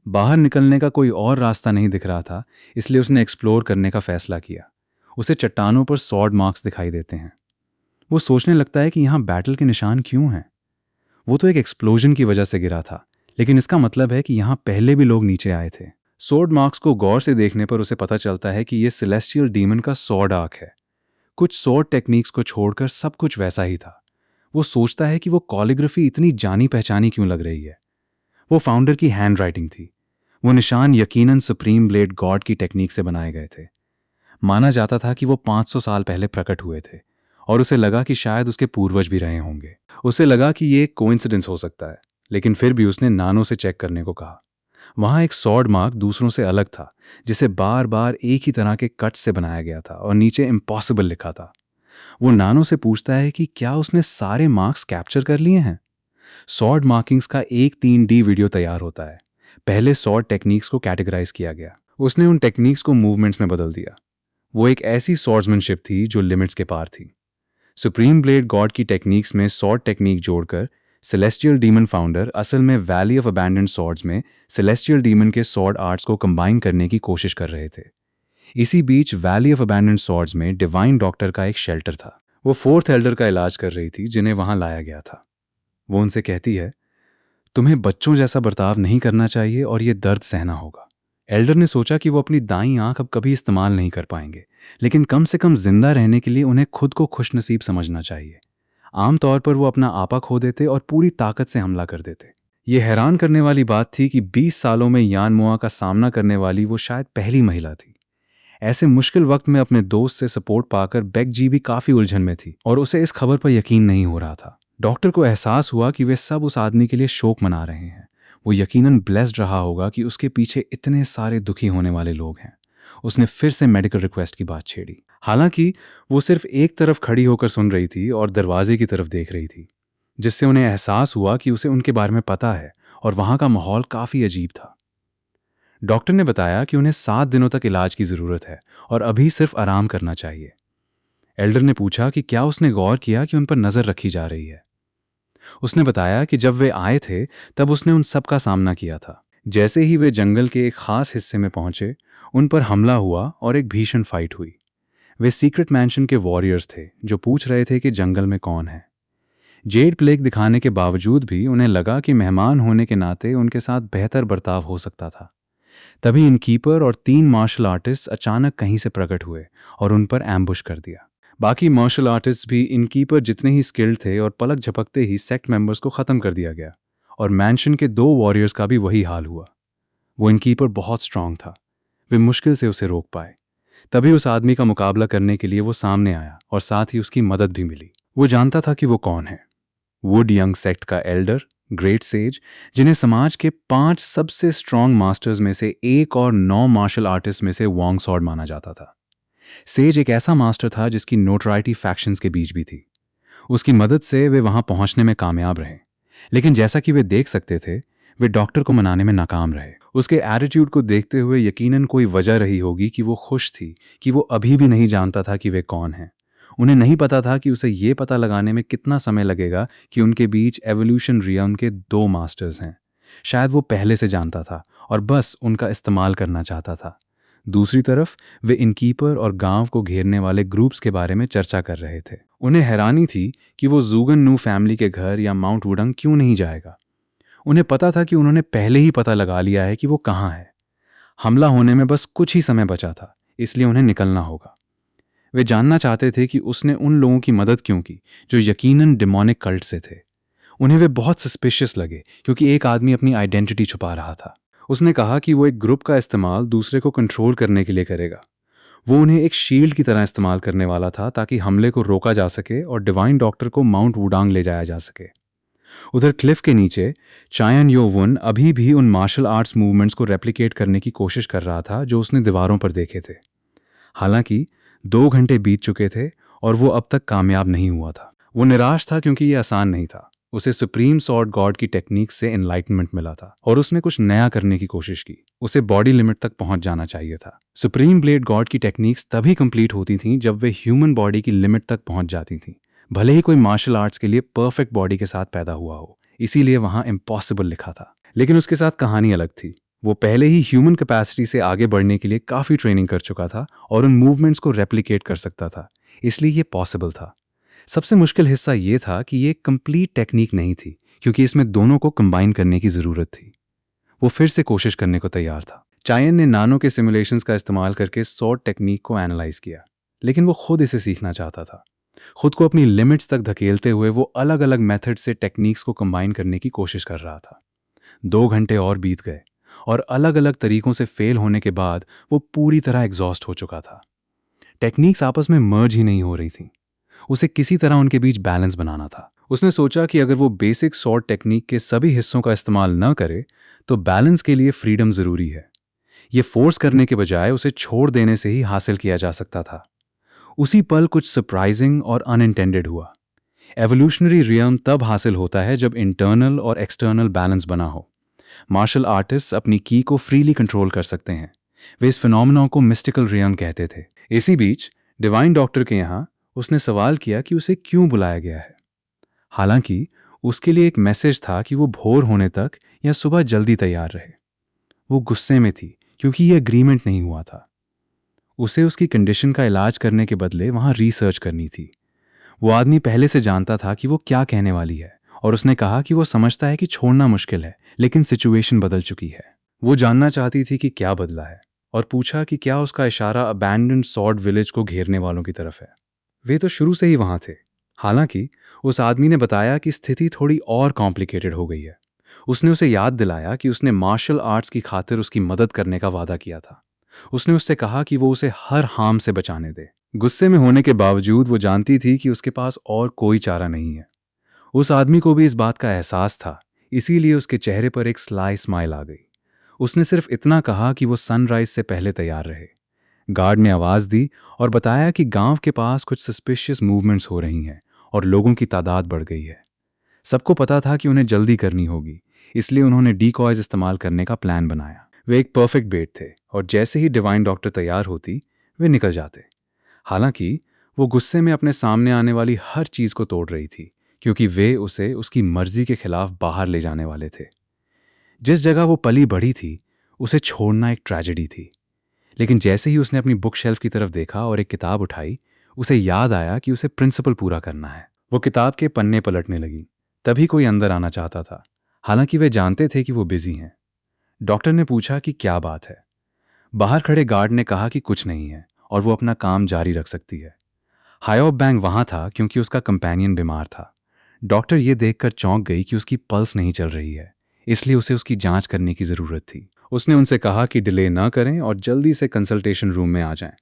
बाहर निकलने का कोई और रास्ता नहीं दिख रहा था, इसलिए उसने एक्सप्लोर करने का फैसला किया। उसे चट्टानों पर सॉर्ड मार्क्स दिखाई देते हैं। वो सोचने लगता है कि यहाँ बैटल के निशान क्यों हैं। वो तो एक एक्सप्लोजन की वजह से गिरा था, लेकिन इसका मतलब है कि यहाँ पहले भी लोग नीचे आए थे। सॉर्ड मार्क्स को गौर से देखने पर उसे पता चलता है कि ये सेलेस्टियल डीमन का सॉर्ड आर्क है। कुछ सॉर्ड टेक्निक्स को छोड़कर सब कुछ वैसा ही था। वो सोचता है कि वो कॉलिग्राफी इतनी जानी पहचानी क्यों लग रही है। वो फाउंडर की हैंड राइटिंग थी। वो निशान यकीनन सुप्रीम ब्लेड गॉड की टेक्निक से बनाए गए थे। माना जाता था कि वो 500 साल पहले प्रकट हुए थे और उसे लगा कि शायद उसके पूर्वज भी रहे होंगे। उसे लगा कि ये एक कोइंसिडेंस हो सकता है, लेकिन फिर भी उसने नानो से चेक करने को कहा। वहाँ एक सॉर्ड मार्क दूसरों से अलग था, जिसे बार बार एक ही तरह के कट से बनाया गया था और नीचे इम्पॉसिबल लिखा था। वो नानो से पूछता है कि क्या उसने सारे मार्क्स कैप्चर कर लिए हैं। सॉर्ड मार्किंग्स का एक 3D वीडियो तैयार होता है। पहले सॉर्ड टेक्निक्स को कैटेगराइज किया गया। उसने उन टेक्निक्स को मूवमेंट्स में बदल दिया। वो एक ऐसी सॉर्ड्समैनशिप थी जो लिमिट्स के पार थी। सुप्रीम ब्लेड गॉड की टेक्निक्स में सॉर्ड टेक्निक जोड़कर सेलेस्टियल डीमन फाउंडर असल में वैली ऑफ अबैंडन्ड सॉर्ड्स में सेलेस्टियल डीमन के सॉर्ड आर्ट्स को कंबाइन करने की कोशिश कर रहे थे। इसी बीच वैली ऑफ अबैंडन्ड सॉर्ड्स में डिवाइन डॉक्टर का एक शेल्टर था। वो फोर्थ एल्डर का इलाज कर रही थी, जिन्हें वहां लाया गया था। वो उनसे कहती है, तुम्हें बच्चों जैसा बर्ताव नहीं करना चाहिए और ये दर्द सहना होगा। एल्डर ने सोचा कि वो अपनी दाईं आंख अब कभी इस्तेमाल नहीं कर पाएंगे, लेकिन कम से कम जिंदा रहने के लिए उन्हें खुद को खुशनसीब समझना चाहिए। आमतौर पर वो अपना आपा खो देते और पूरी ताकत से हमला कर देते। ये हैरान करने वाली बात थी कि 20 सालों में यान मोआ का सामना करने वाली वो शायद पहली महिला थी। ऐसे मुश्किल वक्त में अपने दोस्त से सपोर्ट पाकर बेक जी भी काफी उलझन में थी और उसे इस खबर पर यकीन नहीं हो रहा था। डॉक्टर को एहसास हुआ कि वे सब उस आदमी के लिए शोक मना रहे हैं। वो यकीनन ब्लेस्ड रहा होगा कि उसके पीछे इतने सारे दुखी होने वाले लोग हैं। उसने फिर से मेडिकल रिक्वेस्ट की बात छेड़ी। हालांकि वो सिर्फ एक तरफ खड़ी होकर सुन रही थी और दरवाजे की तरफ देख रही थी, जिससे उन्हें एहसास हुआ कि उसे उनके बारे में पता है और वहां का माहौल काफी अजीब था। डॉक्टर ने बताया कि उन्हें 7 दिनों तक इलाज की जरूरत है और अभी सिर्फ आराम करना चाहिए। एल्डर ने पूछा कि क्या उसने गौर किया कि उन पर नजर रखी जा रही है। उसने बताया कि जब वे आए थे तब उसने उन सब का सामना किया था। जैसे ही वे जंगल के एक खास हिस्से में पहुंचे, उन पर हमला हुआ और एक भीषण फाइट हुई। वे सीक्रेट मैंशन के वॉरियर्स थे जो पूछ रहे थे कि जंगल में कौन है। जेड प्लेग दिखाने के बावजूद भी उन्हें लगा कि मेहमान होने के नाते उनके साथ बेहतर बर्ताव हो सकता था। तभी इनकीपर और 3 मार्शल आर्टिस्ट अचानक कहीं से प्रकट हुए और उन पर एम्बुश कर दिया। बाकी मार्शल आर्टिस्ट भी इनकीपर जितने ही स्किल्ड थे और पलक झपकते ही सेक्ट मेंबर्स को ख़त्म कर दिया गया। और मैंशन के 2 वॉरियर्स का भी वही हाल हुआ। वो इनकीपर बहुत स्ट्रांग था, वे मुश्किल से उसे रोक पाए। तभी उस आदमी का मुकाबला करने के लिए वो सामने आया और साथ ही उसकी मदद भी मिली। वो जानता था कि वो कौन है। वुड यंग सेक्ट का एल्डर, ग्रेट सेज, जिन्हें समाज के 5 सबसे स्ट्रांग मास्टर्स में से एक और 9 मार्शल आर्टिस्ट में से वॉन्ग सॉर्ड माना जाता था। सेज एक ऐसा मास्टर था जिसकी नोटराइटी फैक्शंस के बीच भी थी। उसकी मदद से वे वहां पहुंचने में कामयाब रहे, लेकिन जैसा कि वे देख सकते थे, वे डॉक्टर को मनाने में नाकाम रहे। उसके एटीट्यूड को देखते हुए यकीनन कोई वजह रही होगी कि वो खुश थी कि वो अभी भी नहीं जानता था कि वे कौन हैं। उन्हें नहीं पता था कि उसे ये पता लगाने में कितना समय लगेगा कि उनके बीच एवोल्यूशन रियम के 2 मास्टर्स हैं। शायद वो पहले से जानता था और बस उनका इस्तेमाल करना चाहता था। दूसरी तरफ वे इनकीपर और गांव को घेरने वाले ग्रुप्स के बारे में चर्चा कर रहे थे। उन्हें हैरानी थी कि वो जूगन नू फैमिली के घर या माउंट वुडंग क्यों नहीं जाएगा। उन्हें पता था कि उन्होंने पहले ही पता लगा लिया है कि वो कहाँ है। हमला होने में बस कुछ ही समय बचा था, इसलिए उन्हें निकलना होगा। वे जानना चाहते थे कि उसने उन लोगों की मदद क्यों की जो यकीनन डिमोनिक कल्ट से थे। उन्हें वे बहुत सस्पिशियस लगे क्योंकि एक आदमी अपनी आइडेंटिटी छुपा रहा था। उसने कहा कि वो एक ग्रुप का इस्तेमाल दूसरे को कंट्रोल करने के लिए करेगा। वो उन्हें एक शील्ड की तरह इस्तेमाल करने वाला था ताकि हमले को रोका जा सके और डिवाइन डॉक्टर को माउंट वुडांग ले जाया जा सके। उधर क्लिफ के नीचे चायन यो वुन अभी भी उन मार्शल आर्ट्स मूवमेंट्स को रेप्लिकेट करने की कोशिश कर रहा था जो उसने दीवारों पर देखे थे। हालांकि 2 घंटे बीत चुके थे और वो अब तक कामयाब नहीं हुआ था। वो निराश था क्योंकि ये आसान नहीं था। उसे सुप्रीम सॉर्ड गॉड की टेक्निक से एनलाइटमेंट मिला था और उसने कुछ नया करने की कोशिश की। उसे बॉडी लिमिट तक पहुंच जाना चाहिए था। सुप्रीम ब्लेड गॉड की टेक्निक्स तभी कंप्लीट होती थीं जब वे ह्यूमन बॉडी की लिमिट तक पहुंच जाती थीं, भले ही कोई मार्शल आर्ट्स के लिए परफेक्ट बॉडी के साथ पैदा हुआ हो। इसीलिए वहां इम्पॉसिबल लिखा था। लेकिन उसके साथ कहानी अलग थी। वो पहले ही ह्यूमन कैपेसिटी से आगे बढ़ने के लिए काफ़ी ट्रेनिंग कर चुका था और उन मूवमेंट्स को रेप्लिकेट कर सकता था, इसलिए ये पॉसिबल था। सबसे मुश्किल हिस्सा ये था कि ये कंप्लीट टेक्निक नहीं थी क्योंकि इसमें दोनों को कंबाइन करने की ज़रूरत थी। वो फिर से कोशिश करने को तैयार था। चायन ने नानो के सिमुलेशंस का इस्तेमाल करके सॉर्ड टेक्निक को एनालाइज किया, लेकिन वो खुद इसे सीखना चाहता था। खुद को अपनी लिमिट्स तक धकेलते हुए वो अलग अलग मेथड से टेक्निक्स को कंबाइन करने की कोशिश कर रहा था। 2 घंटे और बीत गए और अलग अलग तरीकों से फेल होने के बाद वो पूरी तरह एग्जॉस्ट हो चुका था। टेक्निक्स आपस में मर्ज ही नहीं हो रही थी। उसे किसी तरह उनके बीच बैलेंस बनाना था। उसने सोचा कि अगर वो बेसिक सॉर्ड टेक्निक के सभी हिस्सों का इस्तेमाल न करे तो बैलेंस के लिए फ्रीडम ज़रूरी है। ये फोर्स करने के बजाय उसे छोड़ देने से ही हासिल किया जा सकता था। उसी पल कुछ सरप्राइजिंग और अनइंटेंडेड हुआ। एवोल्यूशनरी रियम तब हासिल होता है जब इंटरनल और एक्सटर्नल बैलेंस बना हो। मार्शल आर्टिस्ट अपनी की को फ्रीली कंट्रोल कर सकते हैं। वे इस फिनोमेना को मिस्टिकल रियम कहते थे। इसी बीच डिवाइन डॉक्टर के यहाँ उसने सवाल किया कि उसे क्यों बुलाया गया है। हालांकि उसके लिए एक मैसेज था कि वो भोर होने तक या सुबह जल्दी तैयार रहे। वो गुस्से में थी क्योंकि ये एग्रीमेंट नहीं हुआ था। उसे उसकी कंडीशन का इलाज करने के बदले वहाँ रिसर्च करनी थी। वो आदमी पहले से जानता था कि वो क्या कहने वाली है और उसने कहा कि वो समझता है कि छोड़ना मुश्किल है, लेकिन सिचुएशन बदल चुकी है। वो जानना चाहती थी कि क्या बदला है और पूछा कि क्या उसका इशारा अबैंडन्ड सॉर्ड विलेज को घेरने वालों की तरफ है। वे तो शुरू से ही वहां थे। हालांकि उस आदमी ने बताया कि स्थिति थोड़ी और कॉम्प्लिकेटेड हो गई है। उसने उसे याद दिलाया कि उसने मार्शल आर्ट्स की खातिर उसकी मदद करने का वादा किया था। उसने उससे कहा कि वो उसे हर हार्म से बचाने दे। गुस्से में होने के बावजूद वो जानती थी कि उसके पास और कोई चारा नहीं है। उस आदमी को भी इस बात का एहसास था, इसीलिए उसके चेहरे पर एक स्लाई स्माइल आ गई। उसने सिर्फ इतना कहा कि वो सनराइज से पहले तैयार रहे। गार्ड ने आवाज दी और बताया कि गांव के पास कुछ सस्पिशियस मूवमेंट्स हो रही हैं और लोगों की तादाद बढ़ गई है। सबको पता था कि उन्हें जल्दी करनी होगी, इसलिए उन्होंने डीकॉयज इस्तेमाल करने का प्लान बनाया। वे एक परफेक्ट बेट थे और जैसे ही डिवाइन डॉक्टर तैयार होती, वे निकल जाते। हालांकि वो गुस्से में अपने सामने आने वाली हर चीज को तोड़ रही थी, क्योंकि वे उसे उसकी मर्जी के खिलाफ बाहर ले जाने वाले थे। जिस जगह वो पली बढ़ी थी, उसे छोड़ना एक ट्रेजेडी थी। लेकिन जैसे ही उसने अपनी बुक शेल्फ की तरफ देखा और एक किताब उठाई, उसे याद आया कि उसे प्रिंसिपल पूरा करना है। वो किताब के पन्ने पलटने लगी। तभी कोई अंदर आना चाहता था, हालांकि वे जानते थे कि वो बिजी हैं। डॉक्टर ने पूछा कि क्या बात है। बाहर खड़े गार्ड ने कहा कि कुछ नहीं है और वो अपना काम जारी रख सकती है। हायोप बैंग वहां था क्योंकि उसका कंपेनियन बीमार था। डॉक्टर ये देखकर चौंक गई कि उसकी पल्स नहीं चल रही है, इसलिए उसे उसकी जांच करने की जरूरत थी। उसने उनसे कहा कि डिले ना करें और जल्दी से कंसल्टेशन रूम में आ जाएं।